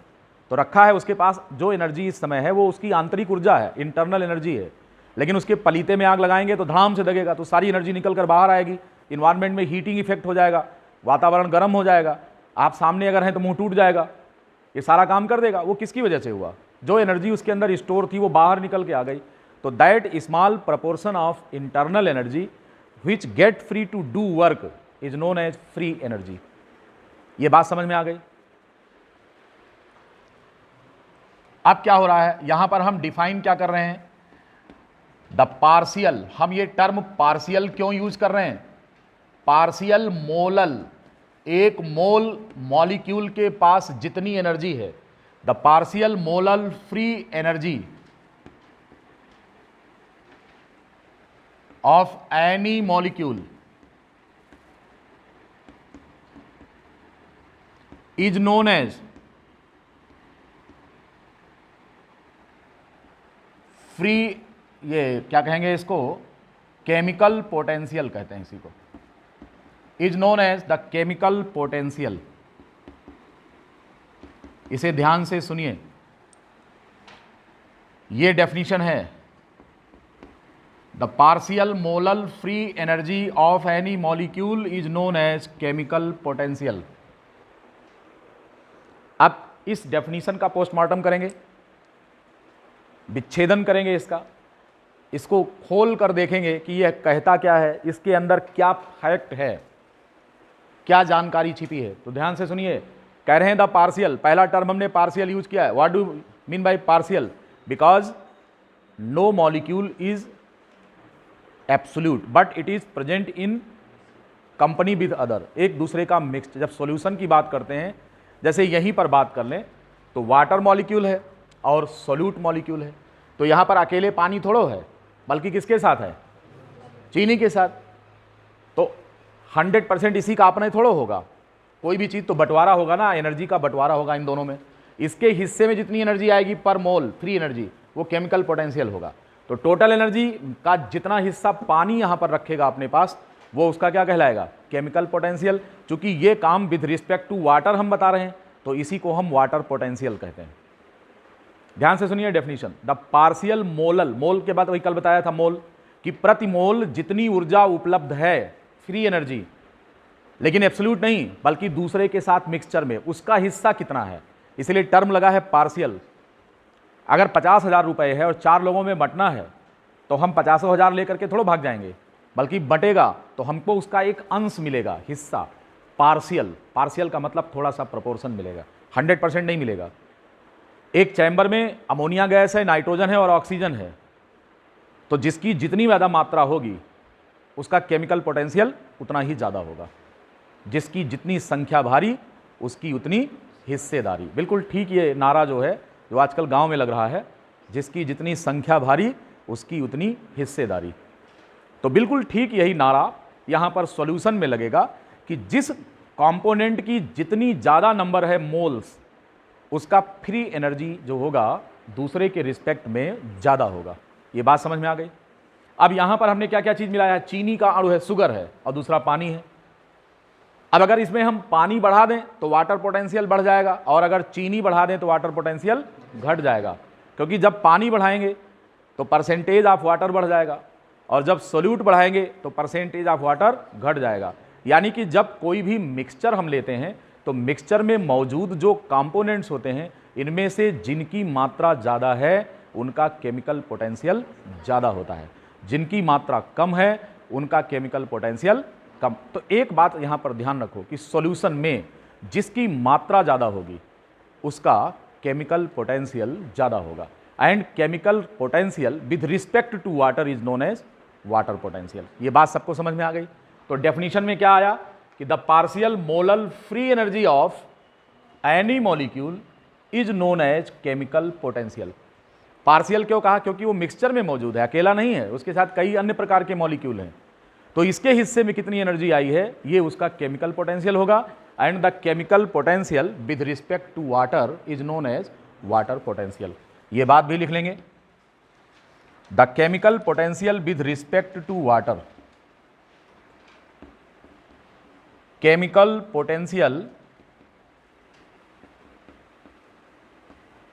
तो रखा है, उसके पास जो एनर्जी इस समय है वो उसकी आंतरिक ऊर्जा है, इंटरनल एनर्जी है। लेकिन उसके पलीते में आग लगाएंगे तो धड़ाम से दगेगा, तो सारी एनर्जी निकल कर बाहर आएगी, इन्वायरमेंट में हीटिंग इफेक्ट हो जाएगा, वातावरण गर्म हो जाएगा, आप सामने अगर हैं तो मुंह टूट जाएगा, ये सारा काम कर देगा। वो किसकी वजह से हुआ? जो एनर्जी उसके अंदर स्टोर थी वो बाहर निकल के आ गई। तो that small proportion of internal energy which get free to do work is known as free energy. ये बात समझ में आ गई? अब क्या हो रहा है, यहां पर हम डिफाइन क्या कर रहे हैं? The partial. हम ये टर्म पार्शियल क्यों यूज कर रहे हैं? पार्शियल मोलल, एक मोल मॉलिक्यूल के पास जितनी एनर्जी है, the partial molal free energy of any molecule is known as free, ये क्या कहेंगे इसको, केमिकल पोटेंशियल कहते हैं इसी को, is known as the chemical potential. इसे ध्यान से सुनिए, ये डेफिनेशन है, the partial molal free energy of any molecule is known as chemical potential. अब इस डेफिनेशन का पोस्टमार्टम करेंगे, विच्छेदन करेंगे इसका, इसको खोल कर देखेंगे कि यह कहता क्या है, इसके अंदर क्या फैक्ट है, क्या जानकारी छिपी है। तो ध्यान से सुनिए, कह रहे हैं द पार्शियल, पहला टर्म हमने पार्शियल यूज किया है। What do mean by partial? Because no molecule is absolute but it is present in company with other, एक दूसरे का मिक्स्ड। जब सॉल्यूशन की बात करते हैं, जैसे यहीं पर बात कर लें तो वाटर मॉलिक्यूल है और सोल्यूट मॉलिक्यूल है, तो यहां पर अकेले पानी थोड़ो है, बल्कि किसके साथ है? चीनी के साथ। तो 100% इसी का अपने थोड़ो होगा, कोई भी चीज़ तो बंटवारा होगा ना, एनर्जी का बंटवारा होगा इन दोनों में। इसके हिस्से में जितनी एनर्जी आएगी पर मोल फ्री एनर्जी, वो केमिकल पोटेंशियल होगा। तो टोटल एनर्जी का जितना हिस्सा पानी यहां पर रखेगा अपने पास, वो उसका क्या कहलाएगा? Chemical potential. चूंकि ये काम विद रिस्पेक्ट टू वाटर हम बता रहे हैं, तो इसी को हम वाटर पोटेंशियल कहते हैं। ध्यान से सुनिए डेफिनेशन, द पार्शियल मोलल, मोल के बाद वही कल बताया था मोल, कि प्रति मोल जितनी ऊर्जा उपलब्ध है फ्री एनर्जी, लेकिन एब्सोल्यूट नहीं बल्कि दूसरे के साथ मिक्सचर में, उसका हिस्सा कितना है, इसलिए टर्म लगा है पार्शियल। अगर 50,000 रुपए है और 4 लोगों में बंटना है, तो हम 50,000 लेकर के थोड़ा भाग जाएंगे, बल्कि बटेगा तो हमको उसका एक अंश मिलेगा, हिस्सा। पार्शियल, पार्शियल का मतलब थोड़ा सा प्रोपोर्शन मिलेगा, 100% नहीं मिलेगा। एक चैम्बर में अमोनिया गैस है, नाइट्रोजन है और ऑक्सीजन है, तो जिसकी जितनी ज़्यादा मात्रा होगी उसका केमिकल पोटेंशियल उतना ही ज़्यादा होगा। जिसकी जितनी संख्या भारी उसकी उतनी हिस्सेदारी। बिल्कुल ठीक ये नारा जो है, जो आजकल गांव में लग रहा है, जिसकी जितनी संख्या भारी उसकी उतनी हिस्सेदारी। तो बिल्कुल ठीक यही नारा यहाँ पर सॉल्यूशन में लगेगा कि जिस कंपोनेंट की जितनी ज़्यादा नंबर है मोल्स, उसका फ्री एनर्जी जो होगा दूसरे के रिस्पेक्ट में ज़्यादा होगा। ये बात समझ में आ गई? अब यहाँ पर हमने क्या क्या चीज़ मिलाया है? चीनी का अणु है, शुगर है, और दूसरा पानी है। अब अगर इसमें हम पानी बढ़ा दें तो वाटर पोटेंशियल बढ़ जाएगा, और अगर चीनी बढ़ा दें तो वाटर पोटेंशियल घट जाएगा, क्योंकि जब पानी बढ़ाएंगे तो परसेंटेज ऑफ वाटर बढ़ जाएगा, और जब सोल्यूट बढ़ाएंगे तो परसेंटेज ऑफ वाटर घट जाएगा। यानी कि जब कोई भी मिक्सचर हम लेते हैं तो मिक्सचर में मौजूद जो कंपोनेंट्स होते हैं, इनमें से जिनकी मात्रा ज़्यादा है उनका केमिकल पोटेंशियल ज़्यादा होता है, जिनकी मात्रा कम है उनका केमिकल पोटेंशियल कम। तो एक बात यहाँ पर ध्यान रखो कि सॉल्यूशन में जिसकी मात्रा ज़्यादा होगी उसका केमिकल पोटेंशियल ज़्यादा होगा, and chemical potential with respect to water is known as water potential. ये बात सबको समझ में आ गई? तो डेफिनेशन में क्या आया कि the partial molal free energy of any molecule is known as chemical potential. Partial क्यों कहा? क्योंकि वो मिक्सचर में मौजूद है, अकेला नहीं है, उसके साथ कई अन्य प्रकार के मॉलिक्यूल हैं। तो इसके हिस्से में कितनी एनर्जी आई है, ये उसका केमिकल पोटेंशियल होगा, and the chemical potential with respect to water is known as water potential. ये बात भी लिख लेंगे। The chemical potential with respect to water, chemical potential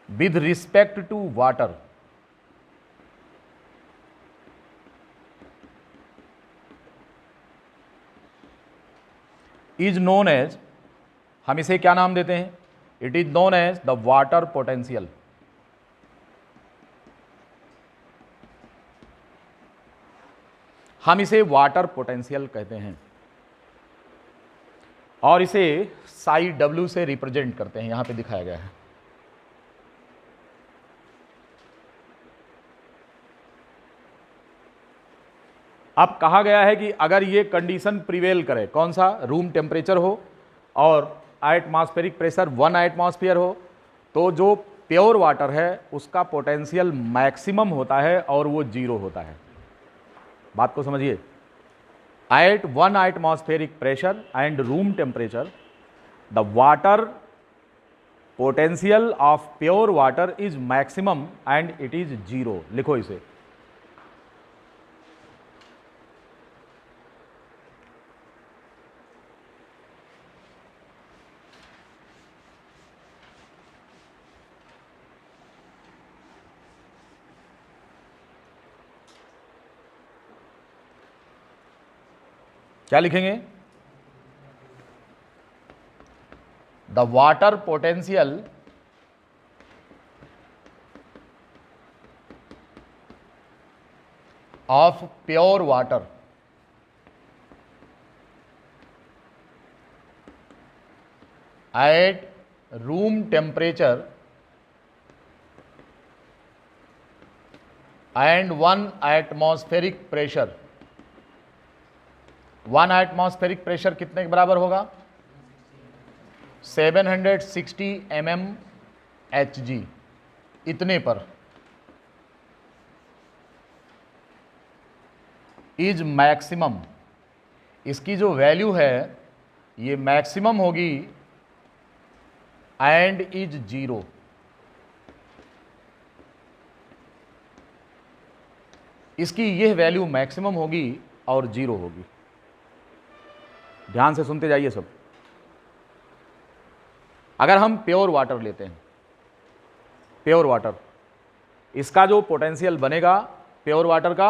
with respect to water is known as, हम इसे क्या नाम देते हैं? It is known as the water potential. हम इसे वाटर पोटेंशियल कहते हैं और इसे साई डब्ल्यू से रिप्रेजेंट करते हैं, यहां पे दिखाया गया है। अब कहा गया है कि अगर ये कंडीशन प्रिवेल करे, कौन सा? रूम टेम्परेचर हो और एटमॉस्फेरिक प्रेशर 1 एटमॉस्फेयर हो, तो जो प्योर वाटर है उसका पोटेंशियल मैक्सिमम होता है और वो 0 होता है। बात को समझिए। At 1 atmospheric pressure and room temperature the water potential of pure water is maximum and it is 0। लिखो इसे। क्या लिखेंगे? The water potential of pure water at room temperature and 1 atmospheric pressure. 1 atmospheric pressure कितने के बराबर होगा? 760 mmHg। इतने पर इज मैक्सिमम, इसकी जो वैल्यू है ये मैक्सिमम होगी एंड इज 0। इसकी यह वैल्यू मैक्सिमम होगी और 0 होगी। ध्यान से सुनते जाइए सब। अगर हम प्योर वाटर लेते हैं, प्योर वाटर, इसका जो पोटेंशियल बनेगा प्योर वाटर का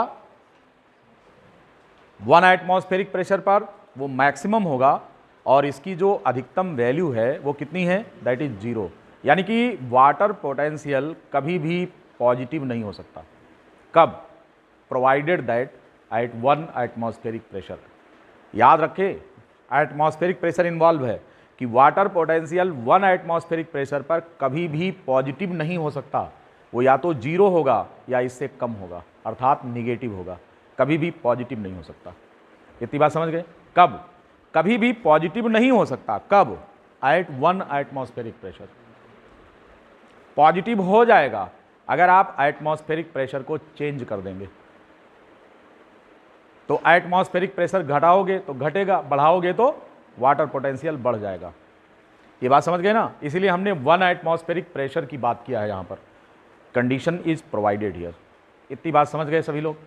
1 एटमॉस्फेरिक प्रेशर पर वो मैक्सिमम होगा और इसकी जो अधिकतम वैल्यू है वो कितनी है? That is 0। यानी कि वाटर पोटेंशियल कभी भी पॉजिटिव नहीं हो सकता। कब? Provided that at 1 atmospheric pressure. याद रखें, एटमॉस्फेरिक प्रेशर इन्वॉल्व है कि वाटर पोटेंशियल 1 एटमॉस्फेरिक प्रेशर पर कभी भी पॉजिटिव नहीं हो सकता। वो या तो 0 होगा या इससे कम होगा, अर्थात निगेटिव होगा, कभी भी पॉजिटिव नहीं हो सकता। इतनी बात समझ गए? कब? कभी भी पॉजिटिव नहीं हो सकता। कब? Eight 1 atmospheric pressure. पॉजिटिव हो जाएगा अगर आप एटमॉस्फेरिक प्रेशर को चेंज कर देंगे। तो एटमॉस्फेरिक प्रेशर घटाओगे तो घटेगा, बढ़ाओगे तो वाटर पोटेंशियल बढ़ जाएगा। ये बात समझ गए ना? इसीलिए हमने 1 एटमॉस्फेरिक प्रेशर की बात किया है यहां पर। Condition is provided here. इतनी बात समझ गए सभी लोग?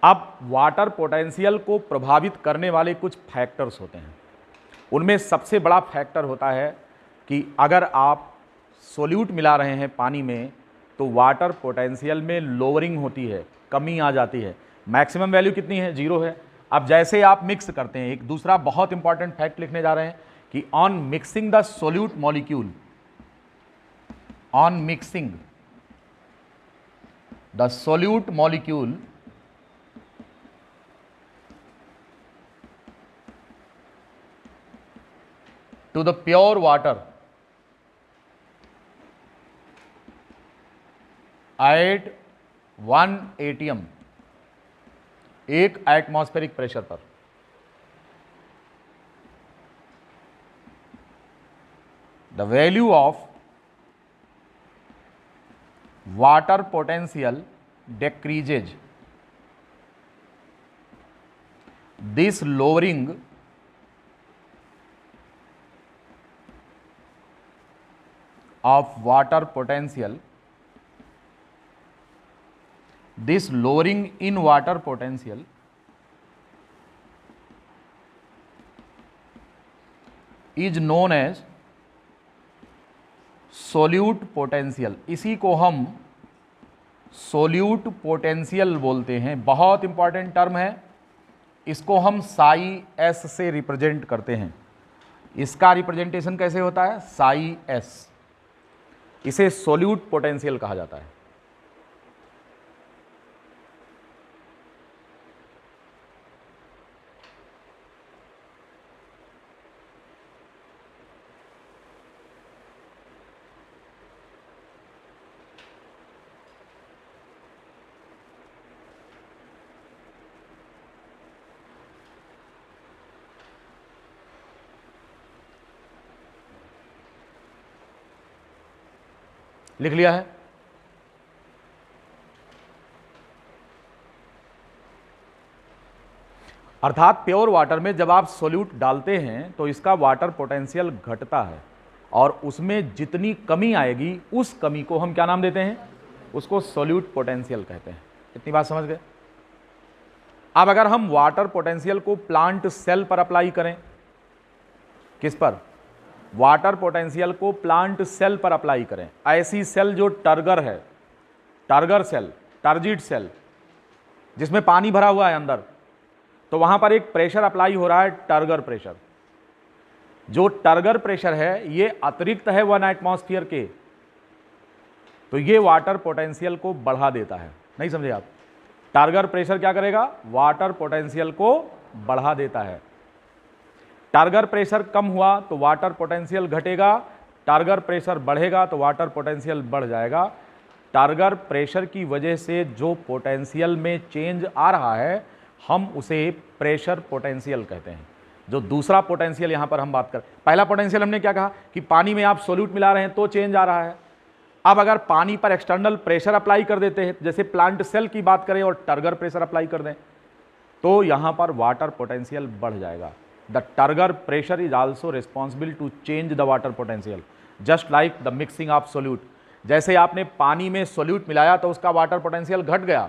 अब वाटर पोटेंशियल को प्रभावित करने वाले कुछ फैक्टर्स होते हैं। उनमें सबसे बड़ा फैक्टर होता है कि अगर आप सोल्यूट मिला रहे हैं पानी में तो वाटर पोटेंशियल में लोअरिंग होती है, कमी आ जाती है। मैक्सिमम वैल्यू कितनी है? 0 है। अब जैसे आप मिक्स करते हैं, एक दूसरा बहुत इंपॉर्टेंट फैक्ट लिखने जा रहे हैं कि on mixing the solute molecule, on mixing the solute molecule to the pure water at 1 atm, 1 atmospheric pressure पर, the value of water potential decreases. This lowering of water potential this lowering in water potential is known as solute potential। इसी को हम solute potential बोलते हैं। बहुत important term है, इसको हम साई एस से रिप्रेजेंट करते हैं। इसका रिप्रेजेंटेशन कैसे होता है? साई एस। इसे सोल्यूट पोटेंशियल कहा जाता है। लिख लिया है? अर्थात प्योर वाटर में जब आप सोल्यूट डालते हैं तो इसका वाटर पोटेंशियल घटता है और उसमें जितनी कमी आएगी उस कमी को हम क्या नाम देते हैं? उसको सोल्यूट पोटेंशियल कहते हैं। इतनी बात समझ गए? अब अगर हम वाटर पोटेंशियल को प्लांट सेल पर अप्लाई करें, किस पर? वाटर पोटेंशियल को प्लांट सेल पर अप्लाई करें। ऐसी सेल जो टर्गर है, टर्गर सेल, टर्जिड सेल, जिसमें पानी भरा हुआ है अंदर, तो वहां पर एक प्रेशर अप्लाई हो रहा है, टर्गर प्रेशर। जो टर्गर प्रेशर है ये अतिरिक्त है 1 एटमॉस्फेयर के, तो ये वाटर पोटेंशियल को बढ़ा देता है। नहीं समझे आप? टर्गर प्रेशर क्या करेगा? वाटर पोटेंशियल को बढ़ा देता है। टारगर प्रेशर कम हुआ तो वाटर पोटेंशियल घटेगा, टारगर प्रेशर बढ़ेगा तो वाटर पोटेंशियल बढ़ जाएगा। टारगर प्रेशर की वजह से जो पोटेंशियल में चेंज आ रहा है हम उसे प्रेशर पोटेंशियल कहते हैं। जो दूसरा पोटेंशियल यहां पर हम बात कर, पहला पोटेंशियल हमने क्या कहा कि पानी में आप सोल्यूट मिला रहे हैं तो चेंज आ रहा है। अब अगर पानी पर एक्सटर्नल प्रेशर अप्लाई कर देते हैं, जैसे प्लांट सेल की बात करें और टारगर प्रेशर अप्लाई कर दें, तो यहां पर वाटर पोटेंशियल बढ़ जाएगा। The turgor pressure is also responsible to change the water potential, just like the mixing of solute। जैसे आपने पानी में सोल्यूट मिलाया तो उसका वाटर पोटेंशियल घट गया,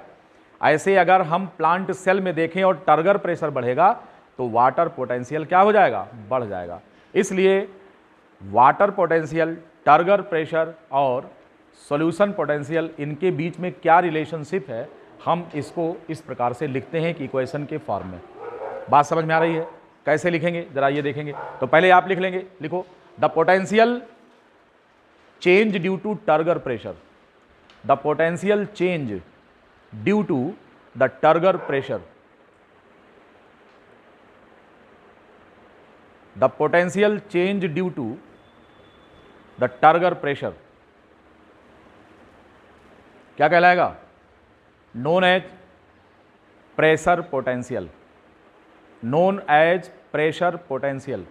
ऐसे अगर हम प्लांट सेल में देखें और टर्गर प्रेशर बढ़ेगा तो वाटर पोटेंशियल क्या हो जाएगा? बढ़ जाएगा। इसलिए वाटर पोटेंशियल, टर्गर प्रेशर और सॉल्यूशन पोटेंशियल, इनके बीच में क्या रिलेशनशिप है, हम इसको इस प्रकार से लिखते हैं कि इक्वेशन के फॉर्म में। बात समझ में आ रही है? कैसे लिखेंगे जरा ये देखेंगे। तो पहले आप लिख लेंगे, लिखो the potential change due to turgor pressure, the potential change due to the turgor pressure, the potential change due to the turgor pressure क्या कहलाएगा? Known as pressure potential, known as pressure potential।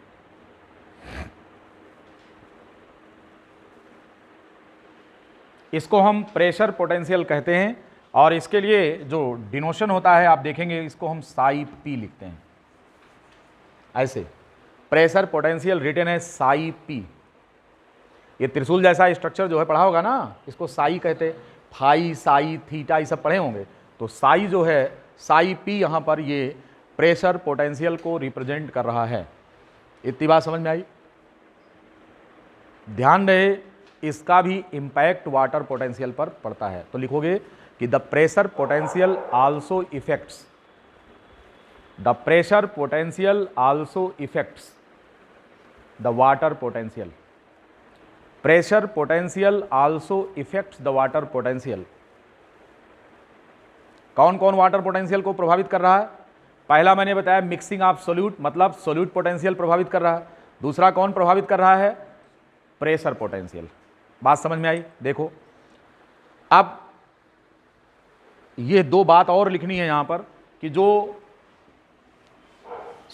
इसको हम pressure potential कहते हैं और इसके लिए जो डिनोशन होता है आप देखेंगे, इसको हम साई पी लिखते हैं। ऐसे प्रेशर पोटेंशियल रिटन है साई पी। ये त्रिशूल जैसा स्ट्रक्चर जो है पढ़ा होगा ना, इसको साई कहते हैं। फाई, साई, थीटा ये सब पढ़े होंगे। तो साई जो है, साई पी, यहाँ पर ये प्रेशर पोटेंशियल को रिप्रेजेंट कर रहा है। इतनी बात समझ में आई? ध्यान रहे इसका भी इंपैक्ट वाटर पोटेंशियल पर पड़ता है। तो लिखोगे कि the pressure potential also effects, the pressure potential also effects the water potential, pressure potential also effects the water potential. कौन कौन वाटर पोटेंशियल को प्रभावित कर रहा है? पहला मैंने बताया मिक्सिंग ऑफ सोल्यूट, मतलब सोल्यूट पोटेंशियल प्रभावित कर रहा है। दूसरा कौन प्रभावित कर रहा है? Pressure potential. बात समझ में आई? देखो अब ये दो बात और लिखनी है यहां पर कि जो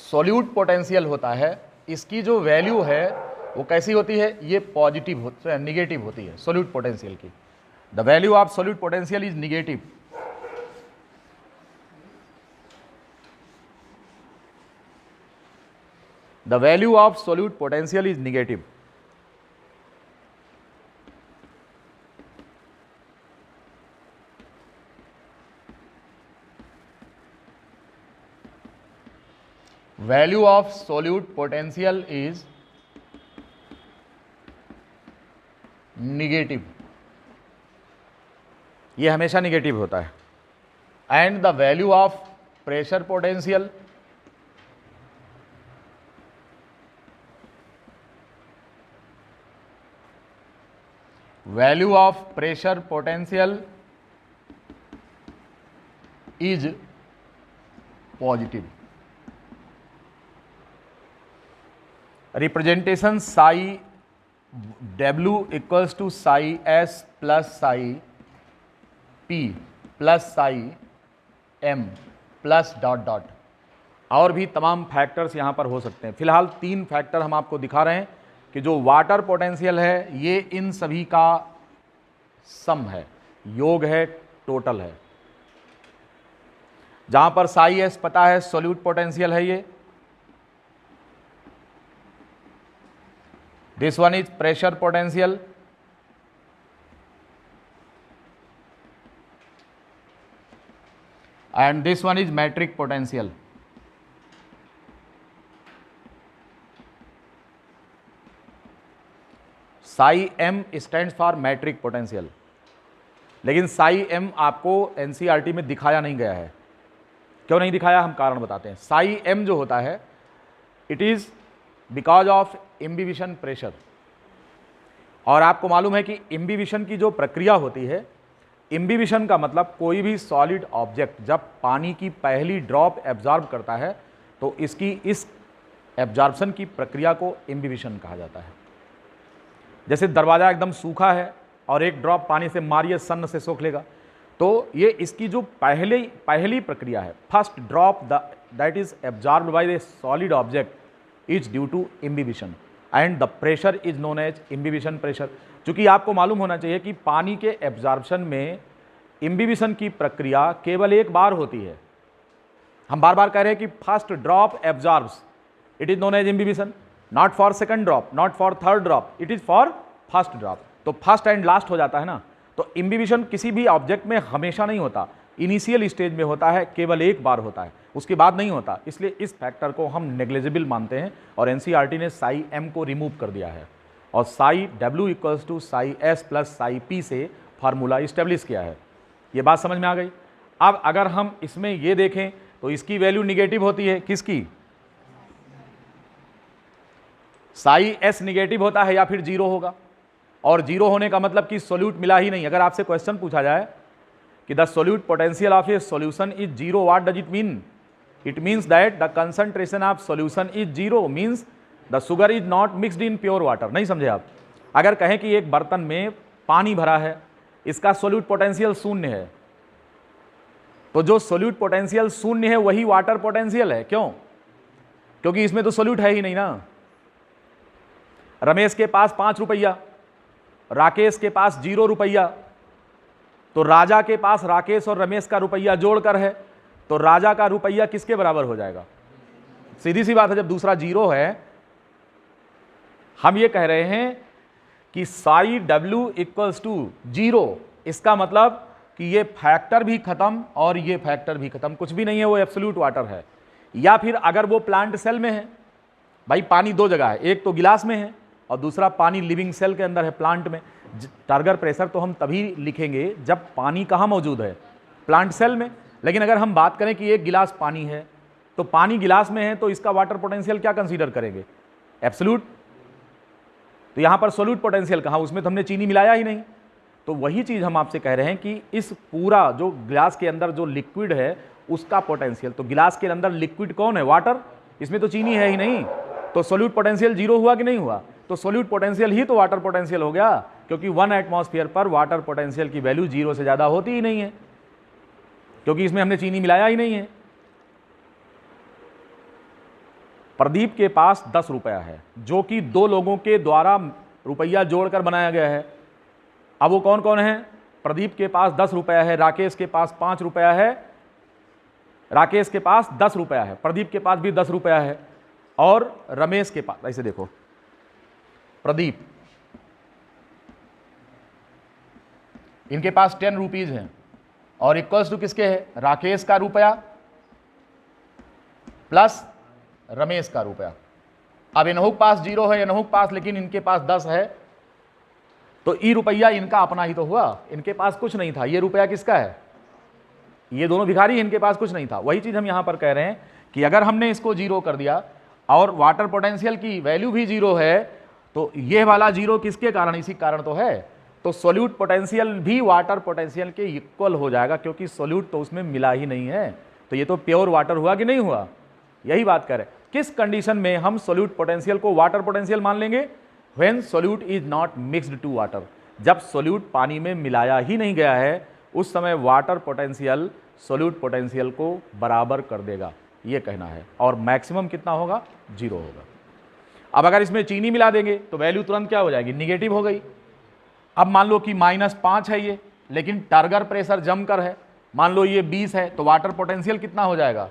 सोल्यूट पोटेंशियल होता है इसकी जो वैल्यू है वो कैसी होती है? ये पॉजिटिव निगेटिव होती है सोल्यूट पोटेंशियल की। The value of solute potential is negative. The value of solute potential is negative। Value of solute potential is negative, ये हमेशा निगेटिव होता है। And the value of pressure potential is positive. Representation psi W equals to psi S plus psi P plus psi M plus dot dot, और भी तमाम factors यहाँ पर हो सकते हैं। फिलहाल 3 फैक्टर हम आपको दिखा रहे हैं कि जो वाटर पोटेंशियल है ये इन सभी का सम है, योग है, टोटल है। जहां पर साई S पता है सोल्यूट पोटेंशियल है ये, this one is pressure potential and this one is metric potential. psi m stands for metric potential, लेकिन psi m आपको NCERT में दिखाया नहीं गया है। क्यों नहीं दिखाया, हम कारण बताते हैं। psi m जो होता है it is because of imbibition pressure, और आपको मालूम है कि इम्बिबिशन की जो प्रक्रिया होती है, इम्बिबिशन का मतलब कोई भी सॉलिड ऑब्जेक्ट जब पानी की पहली ड्रॉप एब्जॉर्ब करता है तो इसकी इस एब्जॉर्प्शन की प्रक्रिया को इम्बिबिशन कहा जाता है। जैसे दरवाज़ा एकदम सूखा है और एक ड्रॉप पानी से मारिए सन्न से सोख लेगा, तो ये इसकी जो पहली प्रक्रिया है, first drop that is absorbed by the solid object is due to imbibition and the pressure is known as imbibition pressure. चूंकि आपको मालूम होना चाहिए कि पानी के एब्जॉर्प्शन में इम्बिबिशन की प्रक्रिया केवल एक बार होती है। हम बार बार कह रहे हैं कि first drop absorbs, it is known as imbibition, not for second drop, not for third drop, it is for first drop. तो फर्स्ट एंड लास्ट हो जाता है ना। तो इम्बिबिशन किसी भी ऑब्जेक्ट में हमेशा नहीं होता, इनिशियल स्टेज में होता है, केवल एक बार होता है, उसके बाद नहीं होता। इसलिए इस फैक्टर को हम नेग्लिजिबल मानते हैं और एनसीईआरटी ने साई एम को रिमूव कर दिया है और psi W equals to psi S plus psi P से फार्मूला इस्टेब्लिश किया है। ये बात समझ में आ गई। अब अगर हम इसमें ये देखें तो इसकी वैल्यू निगेटिव होती है, किसकी, साई एस निगेटिव होता है या फिर जीरो होगा, और जीरो होने का मतलब कि सोल्यूट मिला ही नहीं। अगर आपसे क्वेश्चन पूछा जाए कि the solute potential of A solution is zero, what does it mean? It means that the concentration of solution is zero, means the sugar is not mixed in pure water. नहीं समझे आप? अगर कहें कि एक बर्तन में पानी भरा है, इसका सोल्यूट पोटेंशियल शून्य है, तो जो सोल्यूट पोटेंशियल शून्य है वही वाटर पोटेंशियल है। क्यों? क्योंकि इसमें तो सोल्यूट है ही नहीं ना। रमेश के पास 5 रुपया, राकेश के पास 0 रुपया, तो राजा के पास राकेश और रमेश का रुपया जोड़कर है, तो राजा का रुपया किसके बराबर हो जाएगा? सीधी सी बात है, जब दूसरा 0 है। हम ये कह रहे हैं कि साई डब्ल्यू इक्वल्स टू 0, इसका मतलब कि ये फैक्टर भी खत्म और ये फैक्टर भी खत्म, कुछ भी नहीं है, वो एब्सोल्यूट वाटर है। या फिर अगर वो प्लांट सेल में है, भाई पानी 2 जगह है, एक तो गिलास में है और दूसरा पानी लिविंग सेल के अंदर है, प्लांट में। टारगर प्रेशर तो हम तभी लिखेंगे जब पानी कहाँ मौजूद है, प्लांट सेल में। लेकिन अगर हम बात करें कि एक गिलास पानी है, तो पानी गिलास में है, तो इसका वाटर पोटेंशियल क्या कंसीडर करेंगे? एब्सोल्यूट। तो यहाँ पर सोल्यूट पोटेंशियल कहाँ, उसमें तो हमने चीनी मिलाया ही नहीं। तो वही चीज़ हम आपसे कह रहे हैं कि इस पूरा जो गिलास के अंदर जो लिक्विड है उसका पोटेंशियल, तो गिलास के अंदर लिक्विड कौन है? वाटर। इसमें तो चीनी है ही नहीं, तो सोल्यूट पोटेंशियल 0 हुआ कि नहीं हुआ? तो सोल्यूट पोटेंशियल ही तो वाटर पोटेंशियल हो गया, क्योंकि 1 एटमॉस्फेयर पर वाटर पोटेंशियल की वैल्यू 0 से ज़्यादा होती ही नहीं है, क्योंकि इसमें हमने चीनी मिलाया ही नहीं है। प्रदीप के पास 10 रुपया है, जो कि 2 लोगों के द्वारा रुपया जोड़कर बनाया गया है। अब वो कौन कौन है? प्रदीप के पास 10 रुपया है, राकेश के पास 5 रुपया है, राकेश के पास 10 रुपया है, प्रदीप के पास भी 10 रुपया है, और रमेश के पास, ऐसे देखो, प्रदीप इनके पास 10 रुपीज हैं और इक्वल्स टू किसके है? राकेश का रुपया प्लस रमेश का रुपया। अब इन्हों के पास 0 है, इन्हों के पास, लेकिन इनके पास 10 है, तो ई रुपया इनका अपना ही तो हुआ, इनके पास कुछ नहीं था। ये रुपया किसका है? ये दोनों भिखारी, इनके पास कुछ नहीं था। वही चीज हम यहां पर कह रहे हैं कि अगर हमने इसको 0 कर दिया और वाटर पोटेंशियल की वैल्यू भी 0 है, तो ये वाला 0 किसके कारण? इसी कारण तो है। तो सोल्यूट पोटेंशियल भी वाटर पोटेंशियल के इक्वल हो जाएगा, क्योंकि सोल्यूट तो उसमें मिला ही नहीं है। तो ये तो प्योर वाटर हुआ कि नहीं हुआ? यही बात करें। किस कंडीशन में हम सोल्यूट पोटेंशियल को वाटर पोटेंशियल मान लेंगे? When solute is not mixed to water, जब सोल्यूट पानी में मिलाया ही नहीं गया है, उस समय वाटर पोटेंशियल सोल्यूट पोटेंशियल को बराबर कर देगा, ये कहना है। और मैक्सिमम कितना होगा? 0 होगा। अब अगर इसमें चीनी मिला देंगे तो वैल्यू तुरंत क्या हो जाएगी? निगेटिव हो गई। अब मान लो कि -5 है ये, लेकिन टर्गर प्रेशर जमकर है, मान लो ये 20 है, तो वाटर पोटेंशियल कितना हो जाएगा?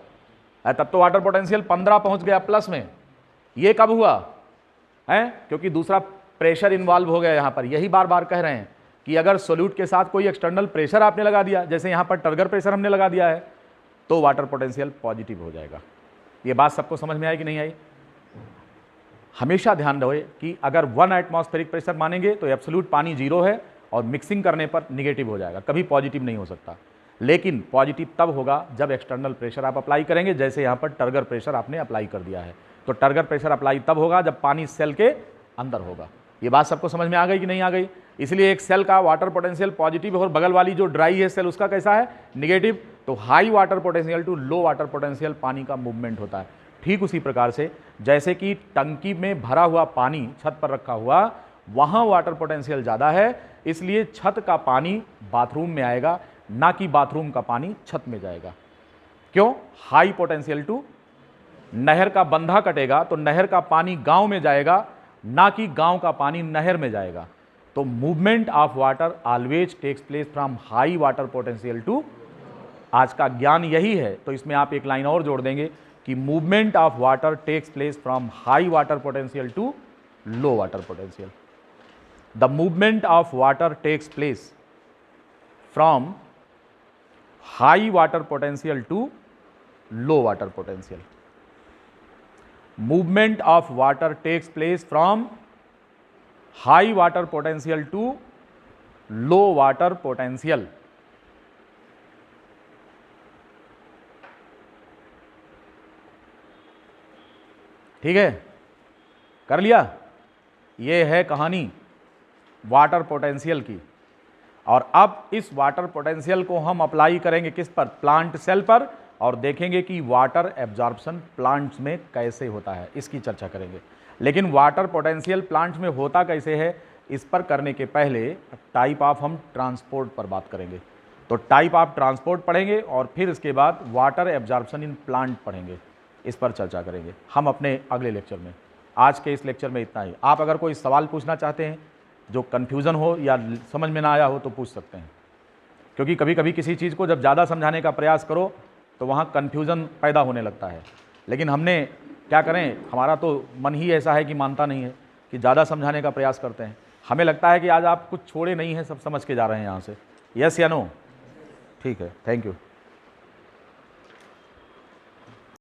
तब तो वाटर पोटेंशियल 15 पहुंच गया प्लस में। ये कब हुआ है? क्योंकि दूसरा प्रेशर इन्वॉल्व हो गया यहां पर। यही बार बार कह रहे हैं कि अगर सोल्यूट के साथ कोई एक्सटर्नल प्रेशर आपने लगा दिया, जैसे यहां पर टर्गर प्रेशर हमने लगा दिया है, तो वाटर पोटेंशियल पॉजिटिव हो जाएगा। ये बात सबको समझ में आई कि नहीं आई? हमेशा ध्यान रहे कि अगर 1 एटमॉस्फेरिक प्रेशर मानेंगे तो एब्सोल्यूट पानी 0 है, और मिक्सिंग करने पर निगेटिव हो जाएगा, कभी पॉजिटिव नहीं हो सकता। लेकिन पॉजिटिव तब होगा जब एक्सटर्नल प्रेशर आप अप्लाई करेंगे, जैसे यहाँ पर टर्गर प्रेशर आपने अप्लाई कर दिया है। तो टर्गर प्रेशर अप्लाई तब होगा जब पानी सेल के अंदर होगा। ये बात सबको समझ में आ गई कि नहीं आ गई? इसलिए एक सेल का वाटर पोटेंशियल पॉजिटिव है और बगल वाली जो ड्राई है सेल उसका कैसा है? निगेटिव। तो high water potential to low water potential पानी का मूवमेंट होता है। ठीक उसी प्रकार से जैसे कि टंकी में भरा हुआ पानी छत पर रखा हुआ, वहां वाटर पोटेंशियल ज़्यादा है, इसलिए छत का पानी बाथरूम में आएगा, ना कि बाथरूम का पानी छत में जाएगा। क्यों? High potential to. नहर का बंधा कटेगा तो नहर का पानी गांव में जाएगा, ना कि गांव का पानी नहर में जाएगा। तो movement of water always takes place from high water potential to. आज का ज्ञान यही है। तो इसमें आप एक लाइन और जोड़ देंगे कि movement of water takes place from high water potential to low water potential. The movement of water takes place from high water potential to low water potential. movement of water takes place from high water potential to low water potential। ठीक है, कर लिया? ये है कहानी water potential की। और अब इस वाटर पोटेंशियल को हम अप्लाई करेंगे किस पर? प्लांट सेल पर, और देखेंगे कि वाटर एब्जॉर्प्शन प्लांट्स में कैसे होता है, इसकी चर्चा करेंगे। लेकिन वाटर पोटेंशियल प्लांट्स में होता कैसे है, इस पर करने के पहले टाइप ऑफ हम ट्रांसपोर्ट पर बात करेंगे। तो टाइप ऑफ ट्रांसपोर्ट पढ़ेंगे और फिर इसके बाद वाटर एब्जॉर्प्शन इन प्लांट पढ़ेंगे, इस पर चर्चा करेंगे हम अपने अगले लेक्चर में। आज के इस लेक्चर में इतना ही। आप अगर कोई सवाल पूछना चाहते हैं जो कन्फ्यूज़न हो या समझ में ना आया हो तो पूछ सकते हैं, क्योंकि कभी कभी किसी चीज़ को जब ज़्यादा समझाने का प्रयास करो तो वहाँ कन्फ्यूज़न पैदा होने लगता है। लेकिन हमने क्या करें, हमारा तो मन ही ऐसा है कि मानता नहीं है, कि ज़्यादा समझाने का प्रयास करते हैं। हमें लगता है कि आज आप कुछ छोड़े नहीं हैं, सब समझ के जा रहे हैं यहाँ से। यस या नो? ठीक है, थैंक यू।